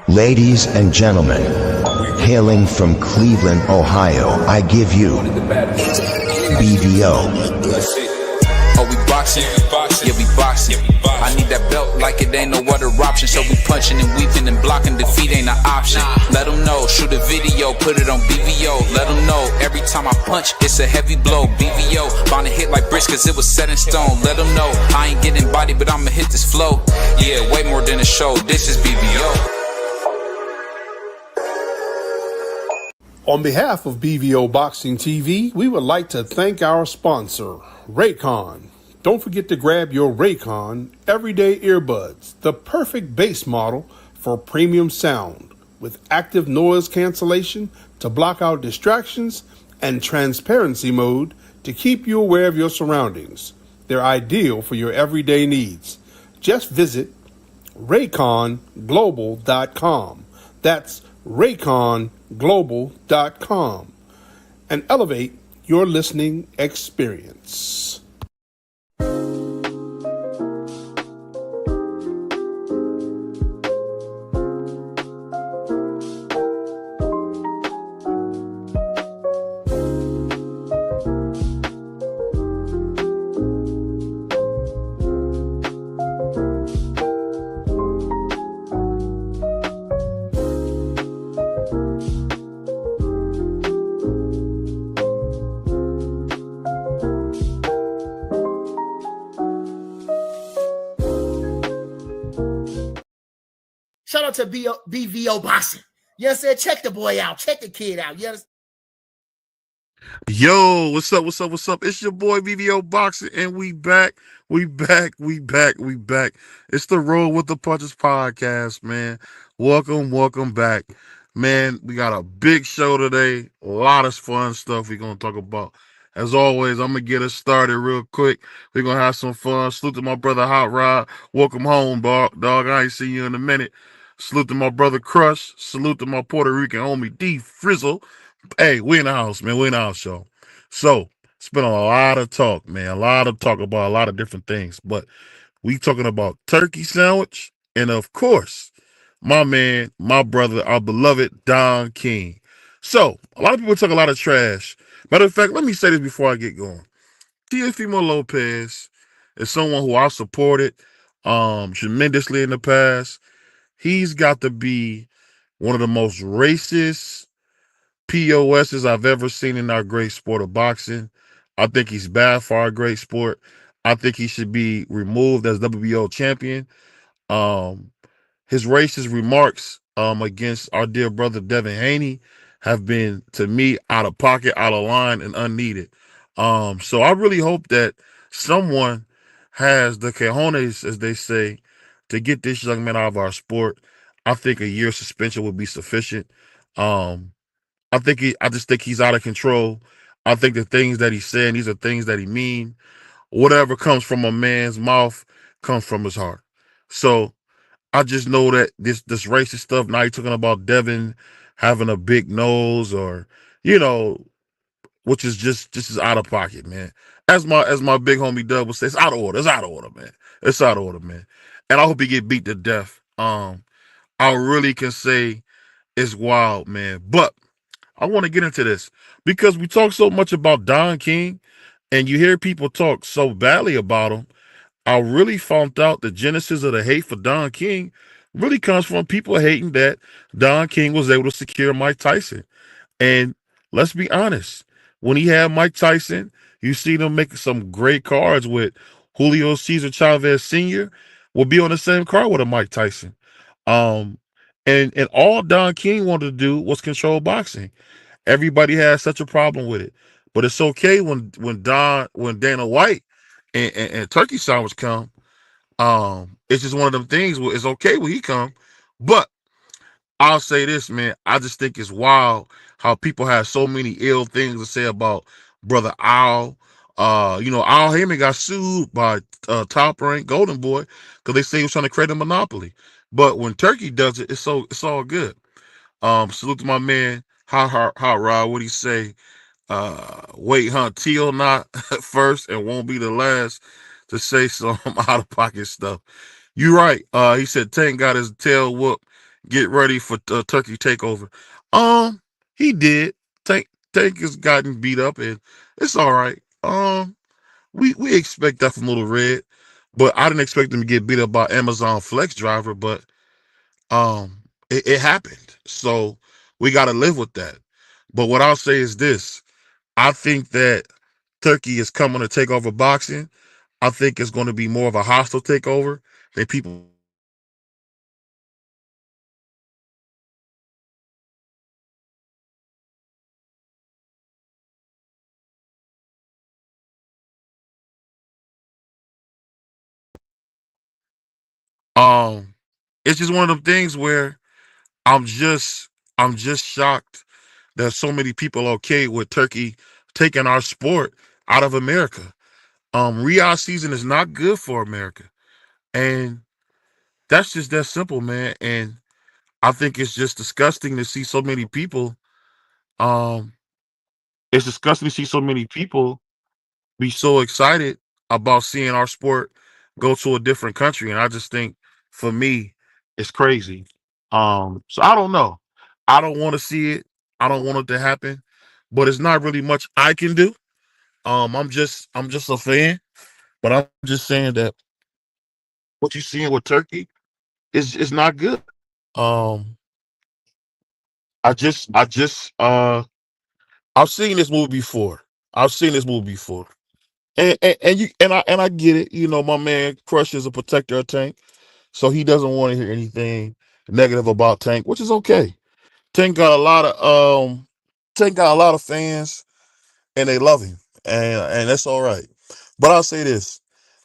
Ladies and gentlemen, hailing from Cleveland, Ohio, I give you BVO. Oh, we boxing? Yeah, we boxing. I need that belt like it ain't no other option. So we punching and weaving and blocking. Defeat ain't an option. Let them know. Shoot a video, put it on BVO. Let them know. Every time I punch, it's a heavy blow. BVO, bound to hit like bricks cause it was set in stone. Let them know. I ain't getting body, but I'ma hit this flow. Yeah, way more than a show. This is BVO. On behalf of BVO Boxing TV, we would like to thank our sponsor, Raycon. Don't forget to grab your Raycon Everyday Earbuds, the perfect bass model for premium sound, with active noise cancellation to block out distractions and transparency mode to keep you aware of your surroundings. They're ideal for your everyday needs. Just visit rayconglobal.com. That's rayconglobal.com and elevate your listening experience. Shout out to BVO Boxing. You understand? Check the boy out. Check the kid out. You understand? Yo, what's up? It's your boy BVO Boxing, and we back. It's the Roll with the Punches podcast, man. Welcome back. Man, we got a big show today. A lot of fun stuff we're going to talk about. As always, I'm going to get us started real quick. We're going to have some fun. Salute to my brother Hot Rod. Welcome home, dog. I ain't seen you in a minute. Salute to my brother Crush. Salute to my Puerto Rican homie D Frizzle. Hey, we in the house, man. We in the house, y'all. So, it's been a lot of talk, man. A lot of talk about a lot of different things. But we talking about turkey sandwich. And, of course, my man, my brother, our beloved Don King. So, a lot of people talk a lot of trash. Matter of fact, let me say this before I get going. Teofimo Lopez is someone who I've supported tremendously in the past. He's got to be one of the most racist POSs I've ever seen in our great sport of boxing. I think he's bad for our great sport. I think he should be removed as WBO champion. His racist remarks against our dear brother Devin Haney have been, to me, out of pocket, out of line, and unneeded. So I really hope that someone has the cojones, as they say, to get this young man out of our sport. I think a year suspension would be sufficient. I just think he's out of control. I think the things that he's saying, these are things that he mean. Whatever comes from a man's mouth comes from his heart. So I just know that this racist stuff, now you're talking about Devin having a big nose, or, which is just out of pocket, man. As my big homie Dub would say, it's out of order. It's out of order, man. It's out of order, man. And I hope he get beat to death. I really can say it's wild, man. But I want to get into this because we talk so much about Don King, and you hear people talk so badly about him. I really found out the genesis of the hate for Don King really comes from people hating that Don King was able to secure Mike Tyson. And let's be honest, when he had Mike Tyson, you see them making some great cards with Julio Cesar Chavez Sr. will be on the same card with a Mike Tyson. And all Don King wanted to do was control boxing. Everybody has such a problem with it. But it's okay when Dana White and Turkey Sandwich come. It's just one of them things where it's okay when he come. But I'll say this, man. I just think it's wild how people have so many ill things to say about Brother Al. Al Heyman got sued by Top Rank Golden Boy because they say he was trying to create a monopoly. But when Turkey does it, it's all good. Salute to my man, Hot Rod. What he say? Wait, till not first and won't be the last to say some out of pocket stuff. You're right. He said Tank got his tail whooped get ready for Turkey takeover. He did. Tank has gotten beat up, and it's all right. We expect that from Little Red, but I didn't expect him to get beat up by Amazon Flex driver. But it happened, so we got to live with that. But what I'll say is this: I think that Turkey is coming to take over boxing. I think it's going to be more of a hostile takeover than people. Um, it's just one of them things where I'm just I'm just shocked that so many people are okay with Turkey taking our sport out of America. Riyadh season is not good for America, and that's just that simple, man. And I think it's just disgusting to see so many people. Um, it's disgusting to see so many people be so excited about seeing our sport go to a different country, and I just think, for me, it's crazy. So I don't know. I don't want to see it. I don't want it to happen, but it's not really much I can do. I'm just a fan, but I'm just saying that what you're seeing with Turkey is not good. Um, I've seen this movie before. I've seen this movie before. And I get it. You know, my man Crush is a protector of Tank, so he doesn't want to hear anything negative about Tank, which is okay. Tank got a lot of Tank got a lot of fans, and they love him, and that's all right. But I'll say this: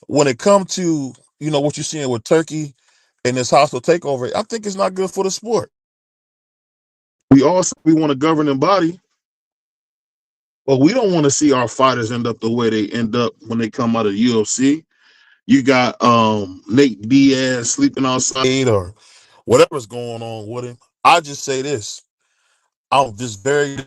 when it comes to what you're seeing with Turkey and this hostile takeover, I think it's not good for the sport. We want a governing body, but we don't want to see our fighters end up the way they end up when they come out of the UFC. You got Nate Diaz sleeping outside or whatever's going on with him. I just say this. I'm just very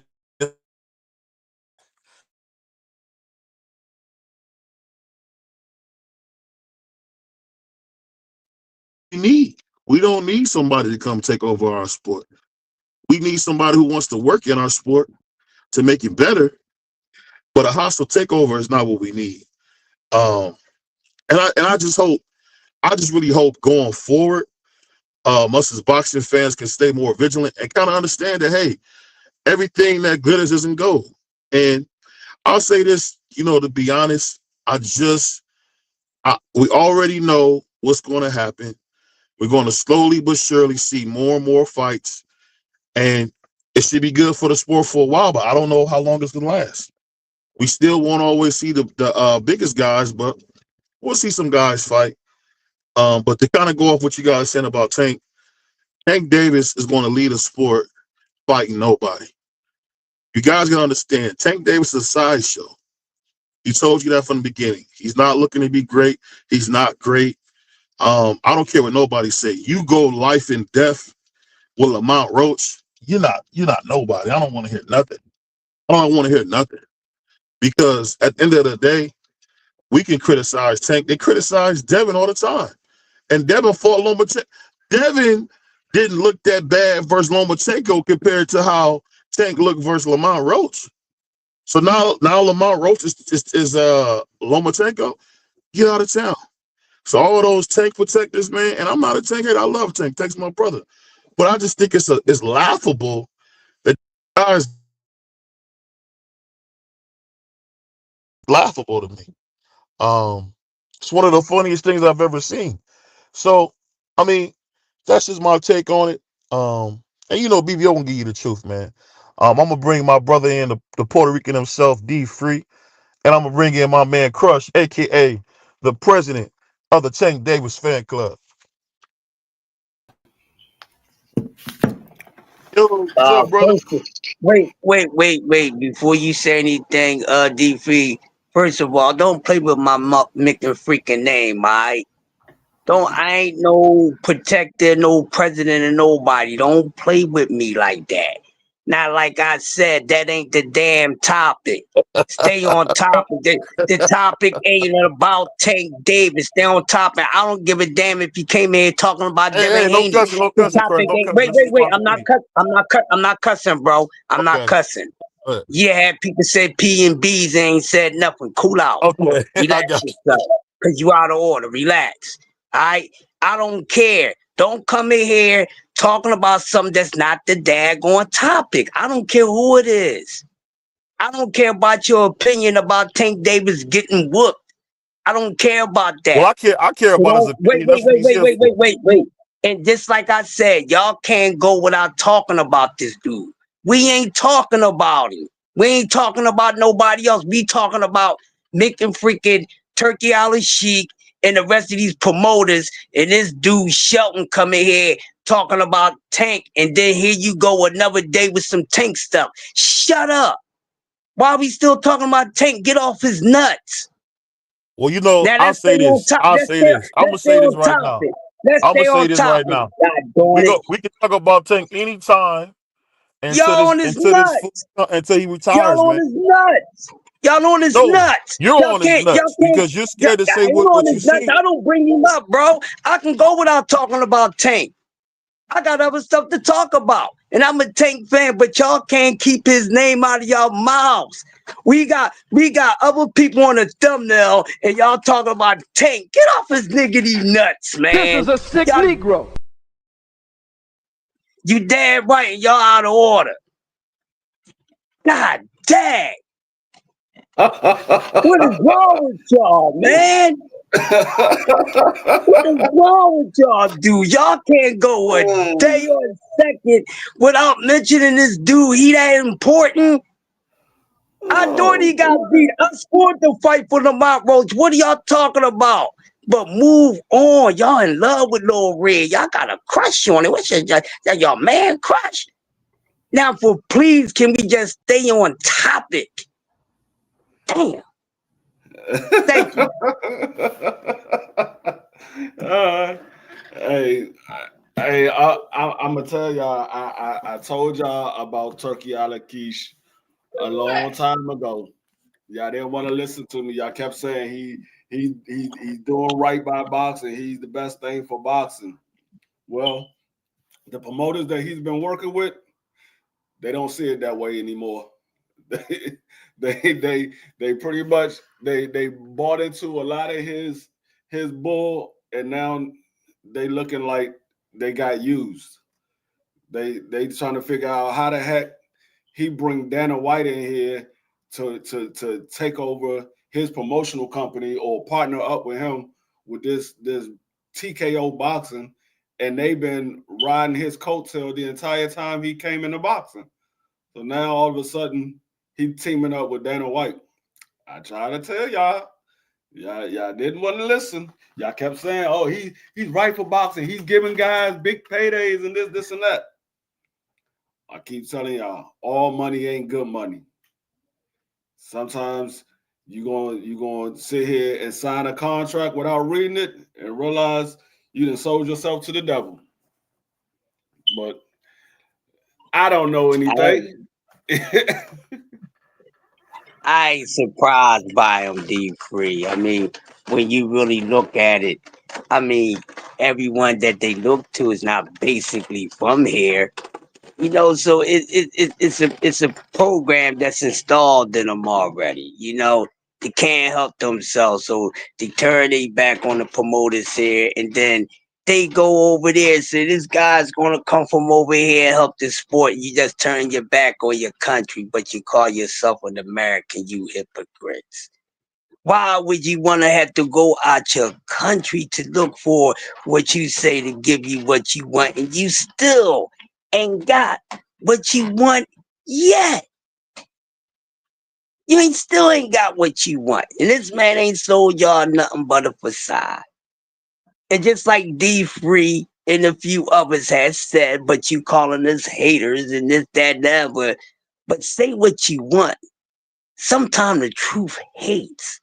need. We don't need somebody to come take over our sport. We need somebody who wants to work in our sport to make it better. But a hostile takeover is not what we need. Um, and I I just really hope going forward, us as boxing fans can stay more vigilant and kind of understand that hey, everything that glitters isn't gold. And I'll say this, to be honest, we already know what's going to happen. We're going to slowly but surely see more and more fights, and it should be good for the sport for a while. But I don't know how long it's going to last. We still won't always see the biggest guys, but we'll see some guys fight. But to kind of go off what you guys saying about Tank Davis is going to lead a sport fighting nobody. You guys got to understand, Tank Davis is a sideshow. He told you that from the beginning. He's not looking to be great. He's not great. I don't care what nobody say. You go life and death with Lamont Roach. You're not nobody. I don't want to hear nothing. I don't want to hear nothing because at the end of the day, we can criticize Tank. They criticize Devin all the time, and Devin fought Lomachenko. Devin didn't look that bad versus Lomachenko compared to how Tank looked versus Lamont Roach. So now Lamont Roach is Lomachenko. Get out of town. So all of those Tank protectors, man, and I'm not a Tank hater. I love Tank. Tank's my brother. But I just think it's laughable that guys laughable to me. It's one of the funniest things I've ever seen. So, I mean, that's just my take on it. And BBO gonna give you the truth, man. I'm gonna bring my brother in, the Puerto Rican himself, D Free, and I'm gonna bring in my man Crush, aka the president of the Tank Davis fan club. Yo, what's up, brother? First, wait. Before you say anything, DV, first of all, don't play with my Mickey freaking name, alright? I ain't no protector, no president, or nobody. Don't play with me like that. Now, like I said, that ain't the damn topic. Stay on topic. The topic ain't about Tank Davis. Stay on topic. I don't give a damn if you came here talking about Devin Hey, no Haney. cussing, no The cussing, Craig. topic No ain't. cussing. Wait, This wait, is wait. my I'm community. not cussing, bro. I'm not Okay. cussing. Go ahead. You had people say P and B's ain't said nothing. Cool out. Okay. I Relax got you. yourself. Cause you out of order. Relax. I don't care. Don't come in here talking about something that's not the daggone topic. I don't care who it is. I don't care about your opinion about Tank Davis getting whooped. I don't care about Well, that. I care So about his don't opinion. That's what he's here for. wait. And just like I said, y'all can't go without talking about this dude. We ain't talking about him. We ain't talking about nobody else. We talking about making freaking Turkey Island Sheik and the rest of these promoters and this dude Shelton coming here talking about Tank, and then here you go another day with some Tank stuff. Shut up. Why are we still talking about Tank? Get off his nuts. Well, you know, Now I'll let's stay say on this. top. I'll say this. I'm gonna Let's stay say this on right now. topic. Let's I'm gonna stay say on this right topic. now. God darn it. We can talk about Tank anytime Y'all on his nuts. until he retires, Y'all on man. his nuts. Y'all on his No, nuts. you're on his Y'all nuts can't. because you're scared to I say ain't on what you his nuts. see. I don't bring him up, bro. I can go without talking about Tank. I got other stuff to talk about. And I'm a Tank fan, but y'all can't keep his name out of y'all mouths. We got other people on the thumbnail, and y'all talking about Tank. Get off his niggity nuts, man. This is a sick Y'all, Negro. you dead right, and y'all out of order. God dang. What is wrong with y'all, man? What is wrong with y'all, dude? Y'all can't go a day or a second without mentioning this dude. He that important? I thought he got beat. I scored the fight for the Mount Roach. What are y'all talking about? But move on. Y'all in love with Lil Red. Y'all got a crush on it. What's your man crush? Now, for please, can we just stay on topic? Damn. Thank you. Hey, I'm gonna tell y'all. I told y'all about Turkey Island Quiche a long time ago. Y'all didn't want to listen to me. Y'all kept saying he's doing right by boxing. He's the best thing for boxing. Well, the promoters that he's been working with, they don't see it that way anymore. They pretty much they bought into a lot of his bull, and now they looking like they got used. They trying to figure out how the heck he bring Dana White in here to take over his promotional company or partner up with him with this TKO boxing, and they've been riding his coattail the entire time he came into boxing. So now all of a sudden he's teaming up with Dana White. I try to tell y'all. Y'all didn't want to listen. Y'all kept saying, "Oh, he's right for boxing. He's giving guys big paydays and this and that." I keep telling y'all, all money ain't good money. Sometimes you going to sit here and sign a contract without reading it and realize you done sold yourself to the devil. But I don't know anything. I ain't surprised by him, D3. I mean, when you really look at it, I mean, everyone that they look to is not basically from here. So it's a program that's installed in them already. They can't help themselves, so they turn their back on the promoters here, and then they go over there and say this guy's gonna come from over here and help the sport. You just turn your back on your country, but you call yourself an American. You hypocrites. Why would you want to have to go out your country to look for what you say to give you what you want, and you still ain't got what you want yet? You ain't got what you want, and this man ain't sold y'all nothing but a facade. And just like D3 and a few others had said, but you calling us haters and this, that, and that, but say what you want. Sometimes the truth hates.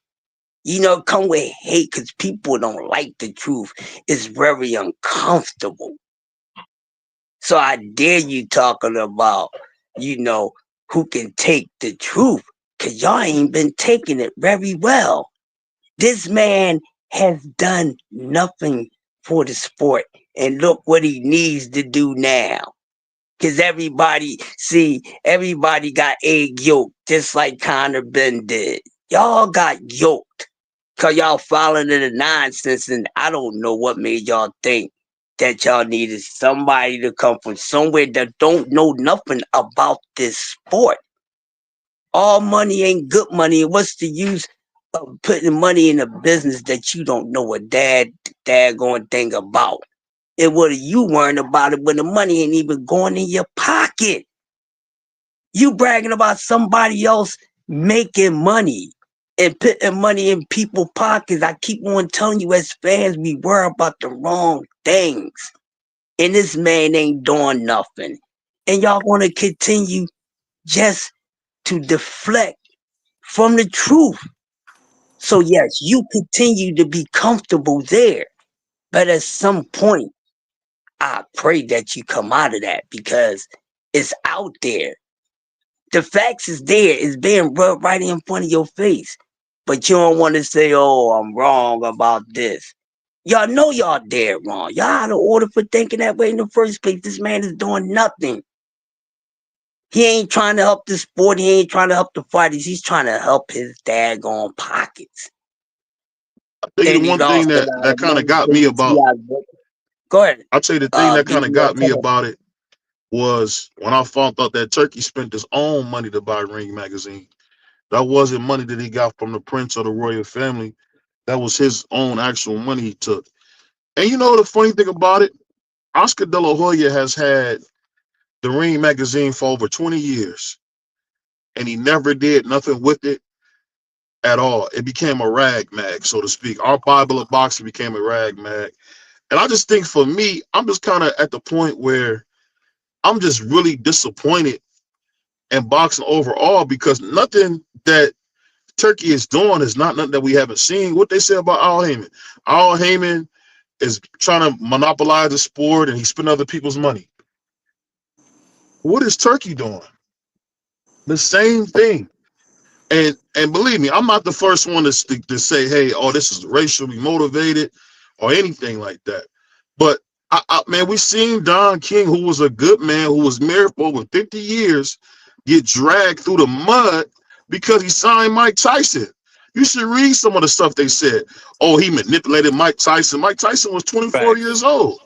Come with hate because people don't like the truth. It's very uncomfortable. So I dare you talking about you know, who can take the truth. Cause y'all ain't been taking it very well. This man has done nothing for the sport. And look what he needs to do now. Cause everybody got egg yolk, just like Connor Ben did. Y'all got yoked. Cause y'all following the nonsense, and I don't know what made y'all think that y'all needed somebody to come from somewhere that don't know nothing about this sport. All money ain't good money, and what's the use of putting money in a business that you don't know a daggone thing about? And what are you worrying about it when the money ain't even going in your pocket? You bragging about somebody else making money and putting money in people's pockets. I keep on telling you, as fans, we worry about the wrong things. And this man ain't doing nothing. And y'all gonna continue just to deflect from the truth. So yes, you continue to be comfortable there. But at some point, I pray that you come out of that, because it's out there. The facts is there. It's being rubbed right in front of your face. But you don't want to say, oh, I'm wrong about this. Y'all know y'all dead wrong. Y'all out of order for thinking that way in the first place. This man is doing nothing. He ain't trying to help the sport. He ain't trying to help the fighters. He's trying to help his daggone pockets. I tell you the And he one thing lost a that lot that of kind of money got me because he about. has. Go ahead. I'll tell you the thing that kind of BBO, got me come on. about it was when I found out that Turkey spent his own money to buy Ring magazine. That wasn't money that he got from the prince or the royal family. That was his own actual money he took. And you know the funny thing about it? Oscar De La Hoya has had the Ring magazine for over 20 years, and he never did nothing with it at all. It became a rag mag, so to speak. Our Bible of boxing became a rag mag. And I just think for me, I'm just kind of at the point where I'm just really disappointed in boxing overall, because nothing that Turkey is doing is not nothing that we haven't seen. What they say about Al Heyman. Al Heyman is trying to monopolize the sport and he's spending other people's money. What is Turkey doing? The same thing. And believe me, I'm not the first one to say, hey, oh, this is racially motivated or anything like that. But man, we seen Don King, who was a good man, who was married for over 50 years, get dragged through the mud because he signed Mike Tyson. You should read some of the stuff they said. Oh, he manipulated Mike Tyson. Mike Tyson was 24 years Facts. old,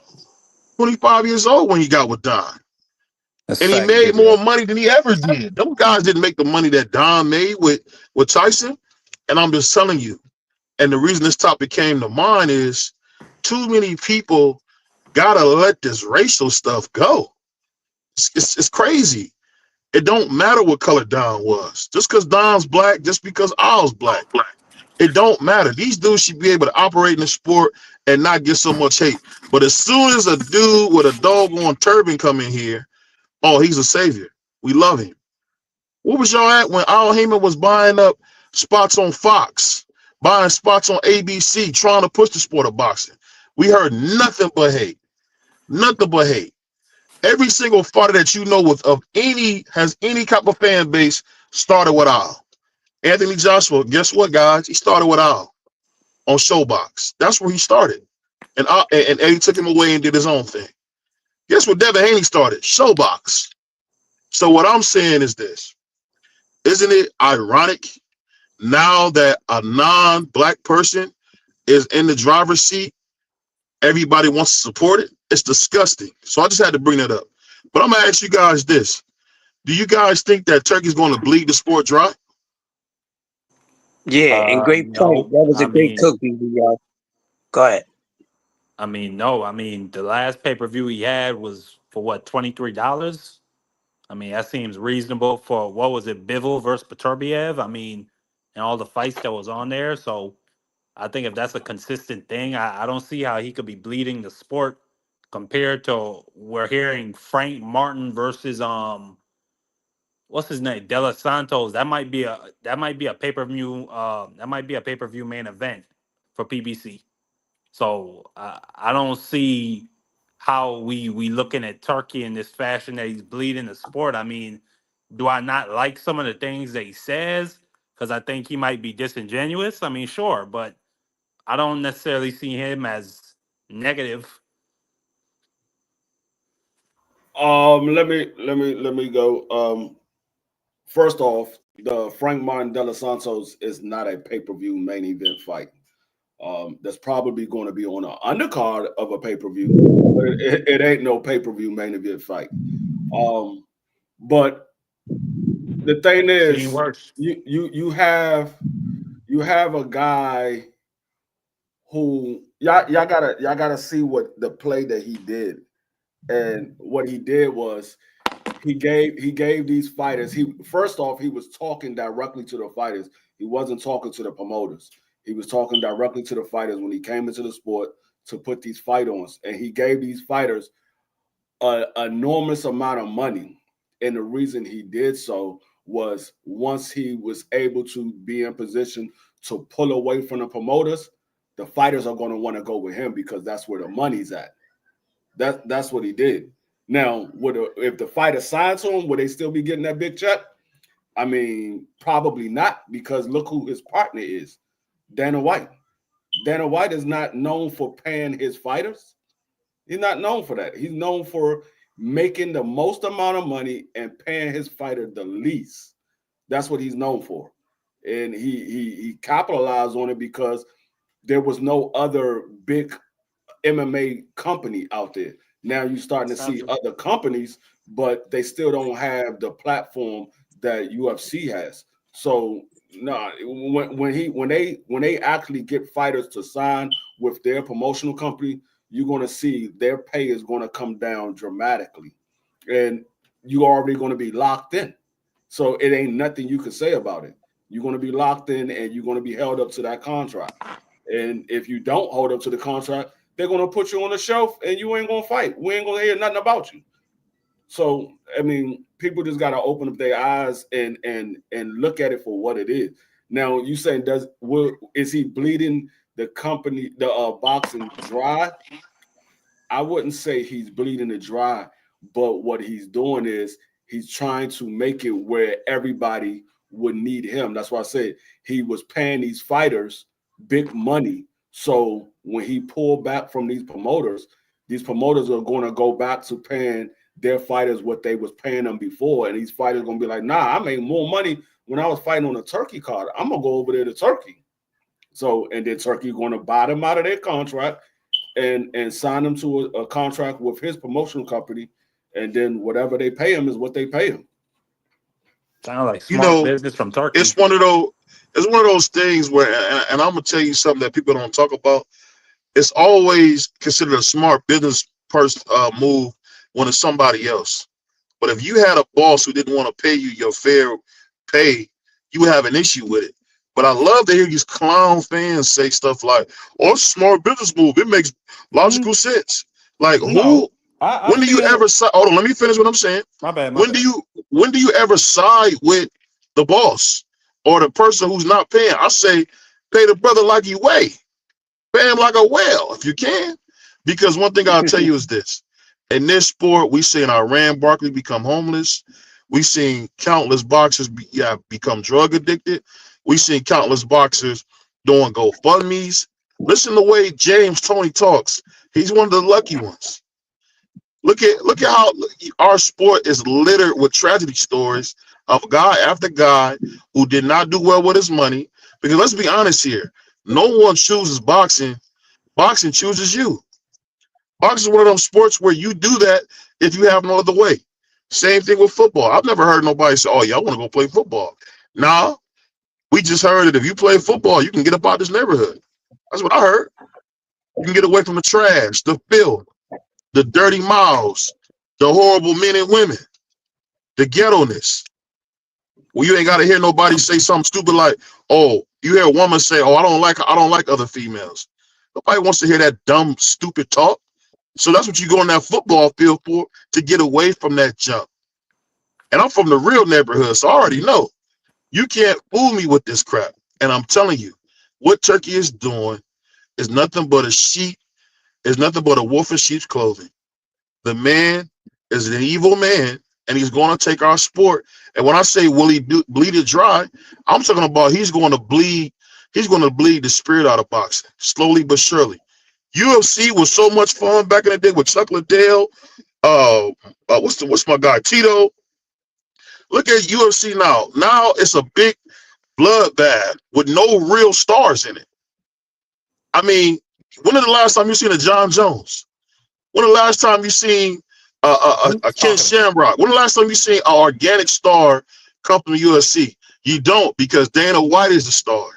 25 years old when he got with Don. That's And he facts, made more BBO. money than he ever did. Those guys didn't make the money that Don made with Tyson. And I'm just telling you. And the reason this topic came to mind is too many people gotta let this racial stuff go. It's crazy. It don't matter what color Don was. Just because Don's black, just because Al's black. It don't matter. These dudes should be able to operate in the sport and not get so much hate. But as soon as a dude with a doggone turban come in here, oh, he's a savior. We love him. Where was y'all at when Al Heyman was buying up spots on Fox, buying spots on ABC, trying to push the sport of boxing? We heard nothing but hate. Nothing but hate. Every single fighter that you know with of any has any type of fan base started with Al. Anthony Joshua, guess what, guys? He started with Al on Showbox. That's where he started. And Eddie took him away and did his own thing. Guess what Devin Haney started? Showbox. So what I'm saying is this. Isn't it ironic now that a non-black person is in the driver's seat, everybody wants to support it? It's disgusting. So I just had to bring that up. But I'm gonna ask you guys this: do you guys think that Turkey's going to bleed the sport dry? Yeah, and great point. No. That was a great cook, BBO. Go ahead. No. The last pay per view he had was for what, $23. That seems reasonable for what was it, Bivol versus Peturbiev. And all the fights that was on there. So I think if that's a consistent thing, I don't see how he could be bleeding the sport compared to we're hearing Frank Martin versus what's his name, De Los Santos. That might be a pay per view. That might be a pay per view main event for PBC. So I don't see how we looking at Turkey in this fashion that he's bleeding the sport. Do I not like some of the things that he says because I think he might be disingenuous? I mean, sure, but I don't necessarily see him as negative. Let me go. First off, the Frank Martin De Los Santos is not a pay-per-view main event fight. That's probably going to be on an undercard of a pay-per-view, but it ain't no pay-per-view main event fight. But the thing Seen is, worse. you have a guy who y'all gotta see what the play that he did, and what he did was he gave these fighters. He first off he was talking directly to the fighters. He wasn't talking to the promoters. He was talking directly to the fighters when he came into the sport to put these fight ons, and he gave these fighters an enormous amount of money. And the reason he did so was once he was able to be in position to pull away from the promoters, the fighters are going to want to go with him because that's where the money's at. That's what he did. Now, if the fighter signed to him, would they still be getting that big check? I mean, probably not, because look who his partner is, Dana White. Dana White is not known for paying his fighters. He's not known for that. He's known for making the most amount of money and paying his fighter the least. That's what he's known for. And he capitalized on it because there was no other big MMA company out there. Now you're starting to see other companies, but they still don't have the platform that UFC has. So no, when they actually get fighters to sign with their promotional company, you're going to see their pay is going to come down dramatically, and you're already going to be locked in. So it ain't nothing you can say about it. You're going to be locked in, and you're going to be held up to that contract. And if you don't hold up to the contract, they're going to put you on the shelf, and you ain't going to fight. We ain't going to hear nothing about you. So, I mean, people just got to open up their eyes and look at it for what it is. Now, you saying is he bleeding the company, the boxing dry? I wouldn't say he's bleeding it dry, but what he's doing is he's trying to make it where everybody would need him. That's why I said he was paying these fighters big money. So when he pulled back from these promoters are going to go back to paying their fighters what they was paying them before. And these fighters are going to be like, nah, I made more money when I was fighting on a Turkey card. I'm going to go over there to Turkey. So, and then Turkey going to buy them out of their contract and sign them to a contract with his promotional company. And then whatever they pay him is what they pay him. Sound like smart business from Turkey. It's one of those things where, and I'm gonna tell you something that people don't talk about. It's always considered a smart business person move when it's somebody else. But if you had a boss who didn't want to pay you your fair pay, you would have an issue with it. But I love to hear these clown fans say stuff like, "Oh, it's a smart business move. It makes logical sense." Like, No, when do you ever side? Hold on, let me finish what I'm saying. My bad. When do you ever side with the boss or the person who's not paying? I say, pay the brother like you weigh. Pay him like a whale if you can. Because one thing I'll tell you is this. In this sport, we seen Iran Barkley become homeless. We seen countless boxers become drug addicted. We seen countless boxers doing GoFundMes. Listen to the way James Toney talks. He's one of the lucky ones. Look at how our sport is littered with tragedy stories of guy after guy who did not do well with his money. Because let's be honest here, no one chooses boxing. Boxing chooses you. Boxing is one of those sports where you do that if you have no other way. Same thing with football. I've never heard nobody say, "Oh, y'all want to go play football." Nah, we just heard that if you play football, you can get up out this neighborhood. That's what I heard. You can get away from the trash, the filth, the dirty mouths, the horrible men and women, the ghetto-ness. Well, you ain't got to hear nobody say something stupid like, "Oh," you hear a woman say, "Oh, I don't like other females." Nobody wants to hear that dumb, stupid talk. So that's what you go on that football field for, to get away from that junk. And I'm from the real neighborhood, so I already know. You can't fool me with this crap. And I'm telling you, what Turkey is doing is nothing but a wolf in sheep's clothing. The man is an evil man, and he's going to take our sport. And when I say will he bleed it dry, I'm talking about he's going to bleed. He's going to bleed the spirit out of boxing slowly but surely. UFC was so much fun back in the day with Chuck Liddell. What's my guy Tito? Look at UFC now. Now it's a big bloodbath with no real stars in it. I mean, when is the last time you seen a John Jones? When the last time you seen a Ken Shamrock? When the last time you seen an organic star come from the UFC? You don't, because Dana White is the star.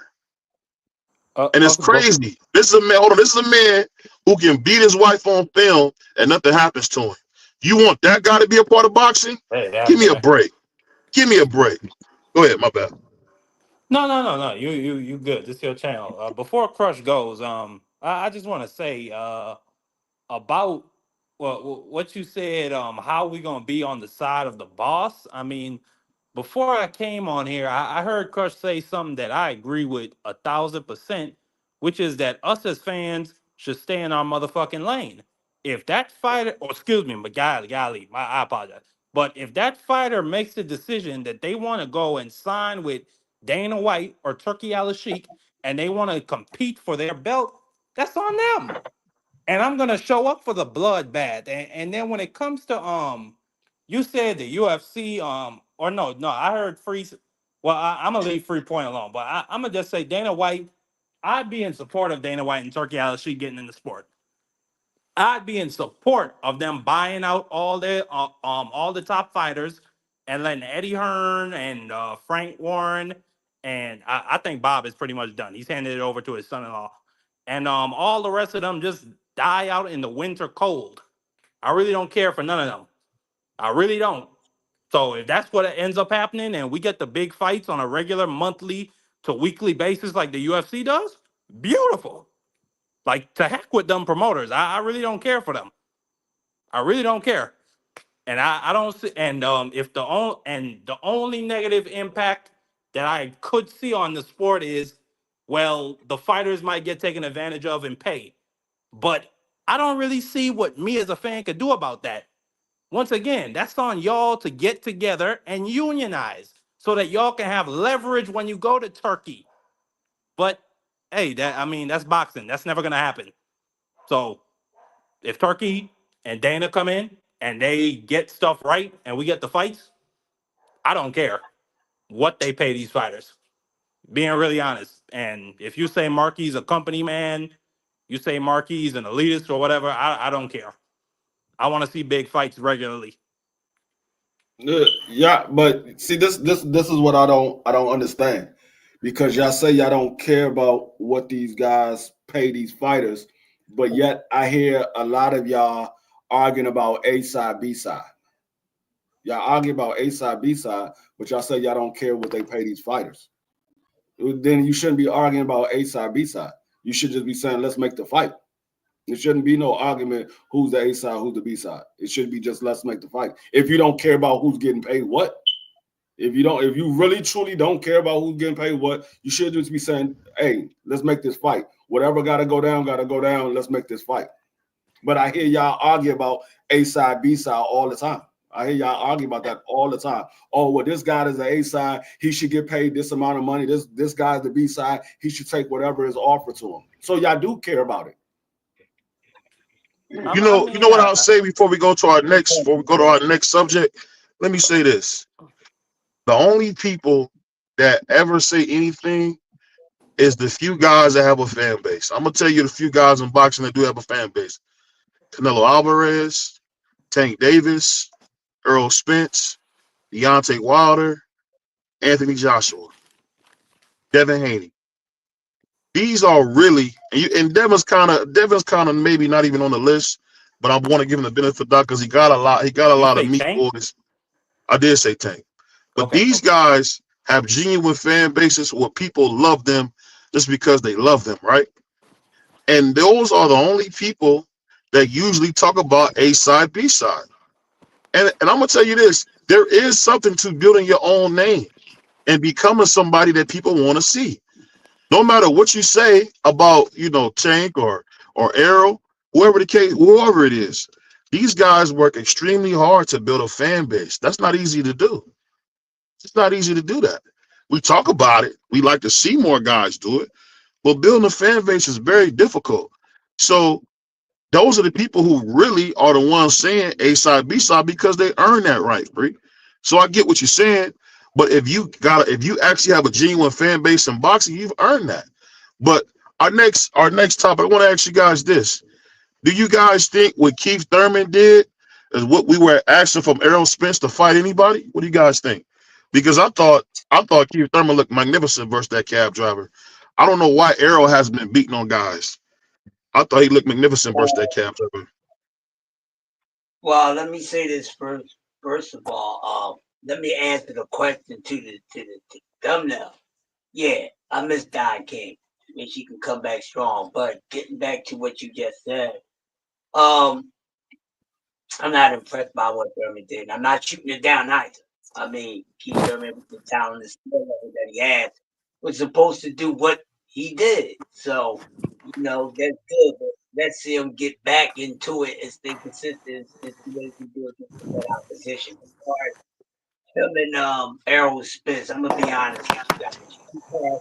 And it's crazy. This is a man. Hold on. This is a man who can beat his wife on film and nothing happens to him. You want that guy to be a part of boxing? Give me a break. Give me a break. Go ahead. My bad. No. You good. This is your channel. Before Crush goes, I just want to say about what you said. How we gonna be on the side of the boss? I mean, before I came on here, I heard Crush say something that I agree with 1,000%, which is that us as fans should stay in our motherfucking lane. If that fighter, or excuse me, but golly, I apologize. But if that fighter makes the decision that they want to go and sign with Dana White or Turkey Al-Sheikh and they want to compete for their belt, that's on them. And I'm gonna show up for the bloodbath. And then when it comes to you said the UFC or no, I heard Free. Well, I'm gonna leave Free Point alone, but I'm gonna just say Dana White. I'd be in support of Dana White and Turkey Al-Sheikh getting in the sport. I'd be in support of them buying out all the top fighters and letting Eddie Hearn and Frank Warren and I think Bob is pretty much done. He's handed it over to his son-in-law, and all the rest of them just die out in the winter cold. I really don't care for none of them. I really don't. So if that's what ends up happening, and we get the big fights on a regular monthly to weekly basis like the UFC does, beautiful. Like, to heck with them promoters. I really don't care for them. I really don't care. And I don't see, and if the only negative impact that I could see on the sport is, well, the fighters might get taken advantage of and pay. But I don't really see what me as a fan could do about that. Once again, that's on y'all to get together and unionize so that y'all can have leverage when you go to Turkey. But hey, that's boxing. That's never gonna happen. So if Turkey and Dana come in and they get stuff right and we get the fights, I don't care what they pay these fighters. Being really honest. And if you say Marky's a company man, you say Marky's an elitist or whatever, I don't care. I want to see big fights regularly. Yeah, but see, this is what I don't understand, because y'all say y'all don't care about what these guys pay these fighters, but yet I hear a lot of y'all arguing about A side, B side. Y'all argue about A side, B side, but y'all say y'all don't care what they pay these fighters. Then you shouldn't be arguing about A side, B side. You should just be saying, let's make the fight. There shouldn't be no argument who's the A side, who's the B side. It should be just let's make the fight. If you don't care about who's getting paid what, if you really truly don't care about who's getting paid what, you should just be saying, hey, let's make this fight. Whatever gotta go down, let's make this fight. But I hear y'all argue about A side, B side all the time. I hear y'all argue about that all the time. Oh, well, this guy is the A side, he should get paid this amount of money. This guy's the B side, he should take whatever is offered to him. So y'all do care about it. You know what I'll say before we go to our next subject? Let me say this. The only people that ever say anything is the few guys that have a fan base. I'm gonna tell you the few guys in boxing that do have a fan base. Canelo Alvarez, Tank Davis, Earl Spence, Deontay Wilder, Anthony Joshua, Devin Haney. These are really, and Devin's kind of maybe not even on the list, but I want to give him the benefit of that because he got a lot of meat boys. I did say Tank, but these guys have genuine fan bases where people love them just because they love them, right? And those are the only people that usually talk about A side, B side. And I'm gonna tell you this: there is something to building your own name and becoming somebody that people want to see. No matter what you say about, Tank or Arrow, whoever it is, These guys work extremely hard to build a fan base. That's not easy to do. It's not easy to do that. We talk about it. We like to see more guys do it, but building a fan base is very difficult. So those are the people who really are the ones saying A side, B side because they earn that right, Bree. So I get what you're saying, but if you actually have a genuine fan base in boxing, you've earned that. But our next topic, I want to ask you guys this. Do you guys think what Keith Thurman did is what we were asking from Errol Spence to fight anybody? What do you guys think? Because I thought Keith Thurman looked magnificent versus that cab driver. I don't know why Errol hasn't been beating on guys. I thought he looked magnificent versus that cab driver. Well, let me say this first. First of all, let me answer the question to the thumbnail. Yeah, I miss Don King. I mean, she can come back strong. But getting back to what you just said, um, I'm not impressed by what Thurman did. I'm not shooting it down either. I mean, Keith Thurman with the talent and skill level that he has was supposed to do what he did. So, that's good. But let's see him get back into it and stay consistent and see what he can do against the better opposition. As far as him and Errol Spence, I'm gonna be honest with you guys.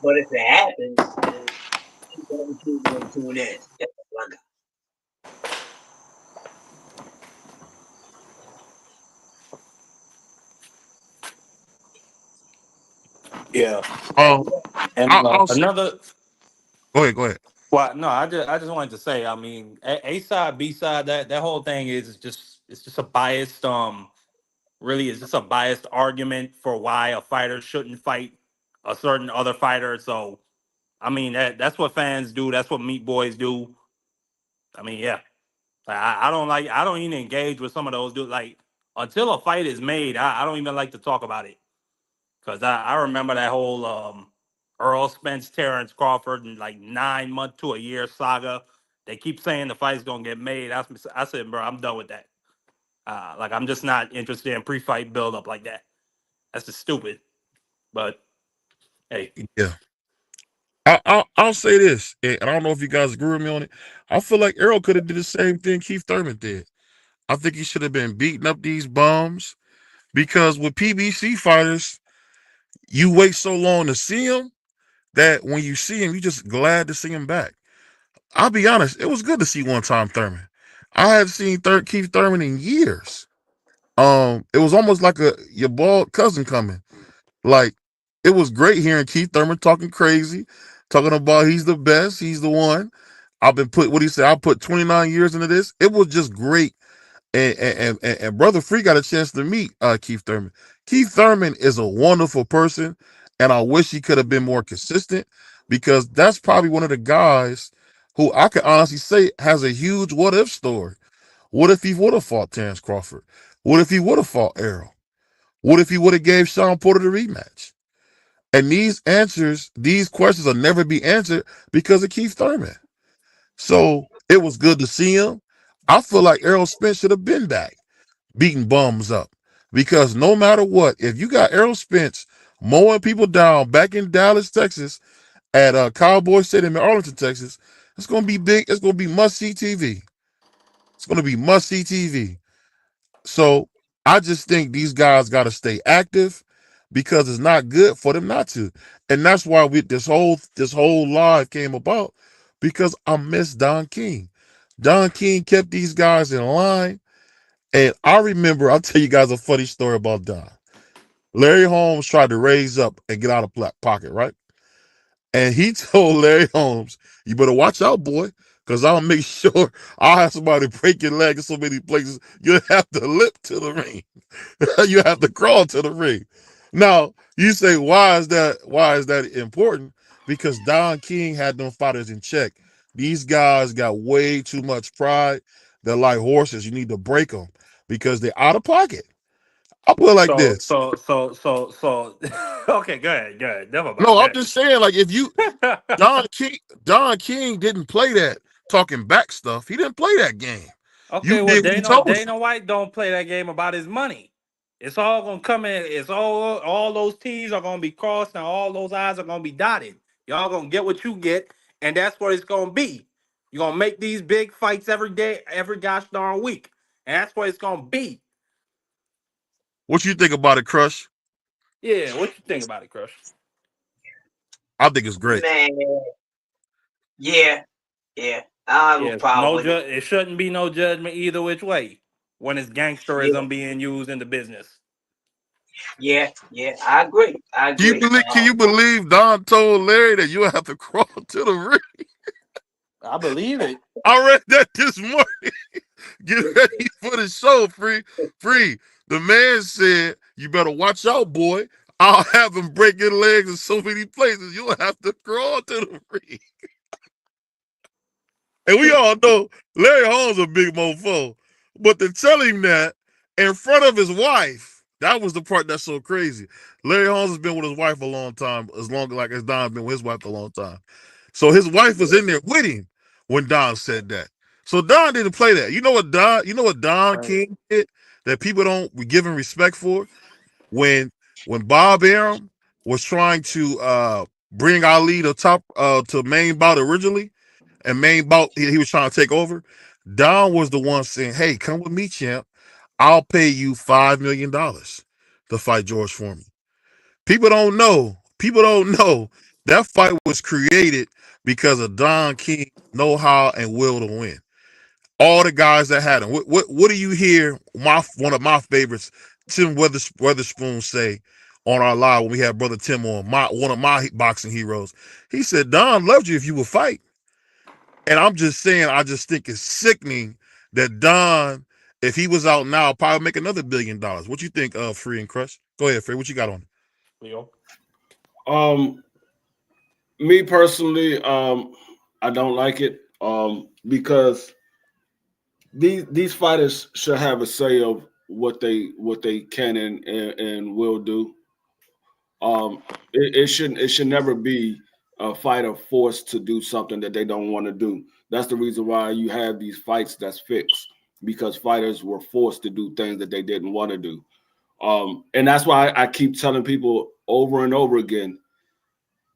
But if it happens, then keep on tune in. That's what I got. Yeah, Um, and I'll say, another. go ahead. Well, no, I just wanted to say. I mean, A side, B side, that whole thing is just it's just a biased. Really, is just a biased argument for why a fighter shouldn't fight a certain other fighter. So, I mean, that's what fans do. That's what meat boys do. I mean, yeah. I don't even engage with some of those dudes. Like until a fight is made, I don't even like to talk about it because I remember that whole Earl Spence, Terrence Crawford, and like 9 month to a year saga. They keep saying the fight's gonna get made. I said, bro, I'm done with that. Like I'm just not interested in pre-fight build up like that. That's just stupid. But hey, Yeah, I'll say this, and I don't know if you guys agree with me on it. I feel like Errol could have did the same thing Keith Thurman did. I think he should have been beating up these bums because with PBC fighters, you wait so long to see them that when you see him, you just glad to see him back. I'll be honest, it was good to see one time Thurman. I haven't seen Keith Thurman in years. It was almost like your bald cousin coming. Like it was great hearing Keith Thurman talking crazy, talking about he's the best, he's the one. I've been put what he said. I put 29 years into this. It was just great, and brother Free got a chance to meet Keith Thurman. Keith Thurman is a wonderful person, and I wish he could have been more consistent because that's probably one of the guys who I could honestly say has a huge what if story. What if he would have fought Terrence Crawford? What if he would have fought Errol? What if he would have gave Sean Porter the rematch? And these questions will never be answered because of Keith Thurman. So it was good to see him. I feel like Errol Spence should have been back, beating bums up. Because no matter what, if you got Errol Spence mowing people down back in Dallas, Texas, at Cowboy Stadium in Arlington, Texas, it's gonna be big. It's gonna be must see TV. It's gonna be must see TV. So I just think these guys got to stay active because it's not good for them not to. And that's why this whole live came about because I miss Don King. Don King kept these guys in line. And I remember, I'll tell you guys a funny story about Don. Larry Holmes tried to raise up and get out of pocket, right? And he told Larry Holmes, you better watch out, boy, because I'll make sure I'll have somebody break your leg in so many places you'll have to lip to the ring. You have to crawl to the ring. Now, you say, why is that important? Because Don King had them fighters in check. These guys got way too much pride. They're like horses. You need to break them because they're out of pocket. I'll put it like this. so. Okay, go ahead, go ahead. Never No, mind. I'm just saying, like, if you Don King didn't play that talking back stuff. He didn't play that game. You Okay, well, did what he told you. Dana White don't play that game about his money. It's all gonna come in. It's all those T's are gonna be crossed and all those I's are gonna be dotted. Y'all gonna get what you get, and that's what it's gonna be. You're gonna make these big fights every day, every gosh darn week. And that's what it's gonna be. What you think about it, Crush? Yeah, what you think about it, Crush? I think it's great. Man, yeah, I have a Yes, problem no with it. it shouldn't be no judgment either which way when it's Yeah, gangsterism being used in the business. yeah, I agree. I Can you agree. believe? Can you believe Don told Larry that you have to crawl to the ring? I believe it. I read that this morning. Get ready for the show, free. Free. The man said, "You better watch out, boy. I'll have him break your legs in so many places. You'll have to crawl to the ring." And we all know Larry Holmes a big mofo. But to tell him that in front of his wife, that was the part that's so crazy. Larry Holmes has been with his wife a long time, as long like as Don been with his wife a long time. So his wife was in there with him when Don said that. So Don didn't play that. You know what Don Right. King did that people don't give him respect for? When Bob Arum was trying to bring Ali to top to main bout originally, and main bout he was trying to take over. Don was the one saying, "Hey, come with me, champ. I'll pay you $5 million to fight George Foreman." People don't know. People don't know that fight was created because of Don King's know-how and will to win. All the guys that had him. What do you hear? One of my favorites, Tim Weatherspoon, say on our live when we had Brother Tim on. One of my boxing heroes. He said, "Don loved you if you would fight." And I'm just saying, I just think it's sickening that Don, if he was out now, probably make another $1 billion. What you think, Free and Crush? Go ahead, Free. What you got on it? Leo. Me personally, I don't like it. Because these fighters should have a say of what they can and will do. It should never be a fighter forced to do something that they don't want to do. That's the reason why you have these fights that's fixed, because fighters were forced to do things that they didn't want to do. And that's why I keep telling people over and over again,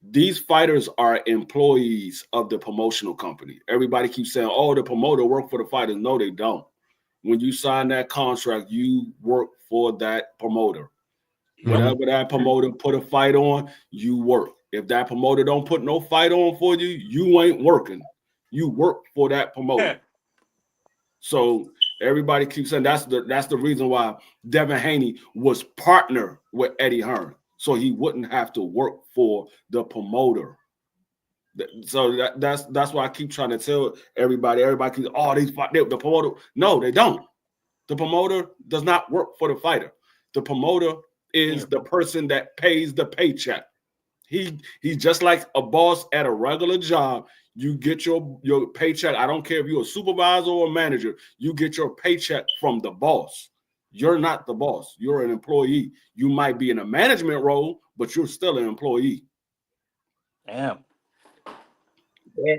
these fighters are employees of the promotional company. Everybody keeps saying, "Oh, the promoter work for the fighters." No, they don't. When you sign that contract, you work for that promoter. Mhm. Whatever that promoter put a fight on, you work. If that promoter don't put no fight on for you, you ain't working. You work for that promoter. So everybody keeps saying that's the reason why Devin Haney was partner with Eddie Hearn, so he wouldn't have to work for the promoter. So that's why I keep trying to tell everybody. Everybody keeps, "Oh, these fight the promoter." No, they don't. The promoter does not work for the fighter. The promoter is the person that pays the paycheck. He's just like a boss at a regular job. You get your paycheck. I don't care if you're a supervisor or a manager. You get your paycheck from the boss. You're not the boss. You're an employee. You might be in a management role, but you're still an employee. Damn. Yeah.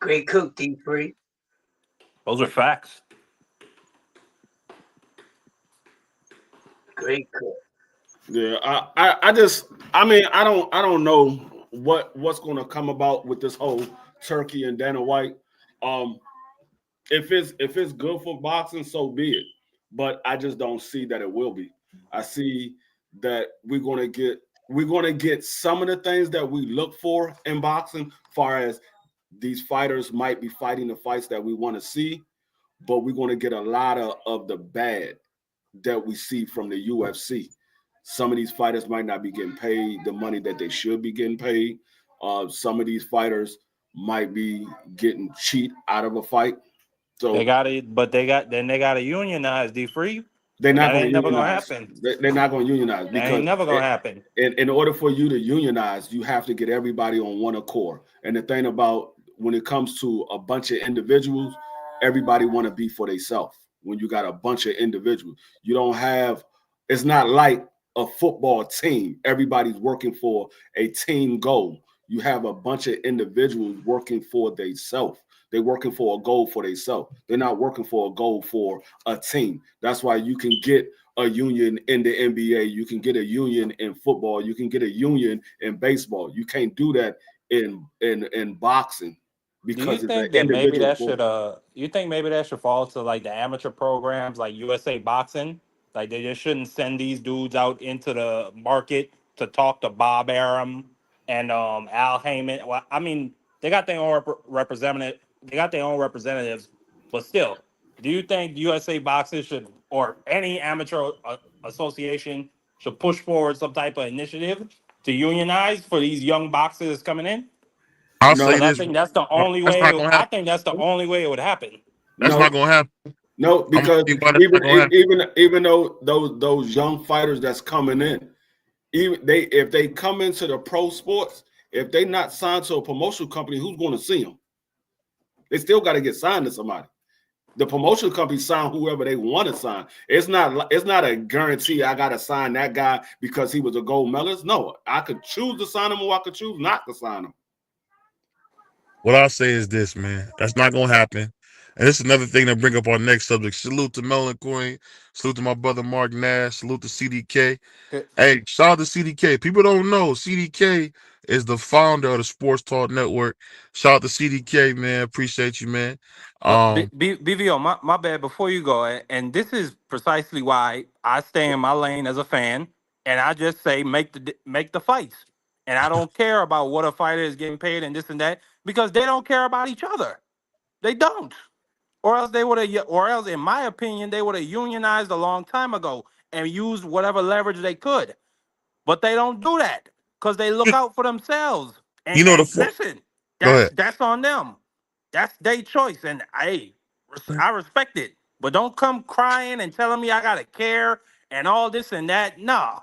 Great cook, D3. Those are facts. Great cook. Yeah, I don't know what's going to come about with this whole Turkey and Dana White. Um, if it's good for boxing, so be it. But I just don't see that it will be. I see that we're gonna get some of the things that we look for in boxing, far as these fighters might be fighting the fights that we want to see, but we're gonna get a lot of the bad that we see from the UFC. Some of these fighters might not be getting paid the money that they should be getting paid. Some of these fighters might be getting cheat out of a fight. They So got it, but they got to unionize D3, they're and not that going ain't to never gonna unionize. happen. They're not going to unionize That ain't because never gonna happen. in order for you to unionize, you have to get everybody on one accord. And the thing about when it comes to a bunch of individuals, everybody want to be for themselves. When you got a bunch of individuals, you don't have. It's not like a football team. Everybody's working for a team goal. You have a bunch of individuals working for themselves. They're working for a goal for themselves. They're not working for a goal for a team. That's why you can get a union in the NBA. You can get a union in football. You can get a union in baseball. You can't do that in boxing. Do you because it's an think that maybe individual that sport. should you think maybe that should fall to like the amateur programs like USA Boxing? Like they just shouldn't send these dudes out into the market to talk to Bob Arum and Al Heyman. Well, I mean, they got their own representative. They got their own representatives, but still, do you think USA Boxing should or any amateur association should push forward some type of initiative to unionize for these young boxers coming in? I'll say Because No, I this. think that's the only That's way. not gonna I happen. think that's the only way it would happen. That's not no, gonna happen. no, I'm gonna because tell you why that's not gonna happen. even though those young fighters that's coming in, even if they come into the pro sports, if they not signed to a promotional company, who's going to see them? They still got to get signed to somebody. The promotional company sign whoever they want to sign. It's not a guarantee I got to sign that guy because he was a gold medalist. No, I could choose to sign him or I could choose not to sign him. What I'll say is this, man. That's not gonna happen. And this is another thing that bring up our next subject. Salute to Melon Queen. Salute to my brother Mark Nash. Salute to CDK. Hey, shout out to CDK. People don't know CDK is the founder of the Sports Talk Network. Shout out to CDK, man. Appreciate you, man. Um, BVO, my bad. Before you go, and this is precisely why I stay in my lane as a fan, and I just say make the fights, and I don't care about what a fighter is getting paid and this and that because they don't care about each other. They don't, or else they would have, or else, in my opinion, they would have unionized a long time ago and used whatever leverage they could. But they don't do that because they look out for themselves. you know the And fuck. listen, Go ahead. that's on them. That's their choice, and I respect it. But don't come crying and telling me I gotta care and all this and that. No,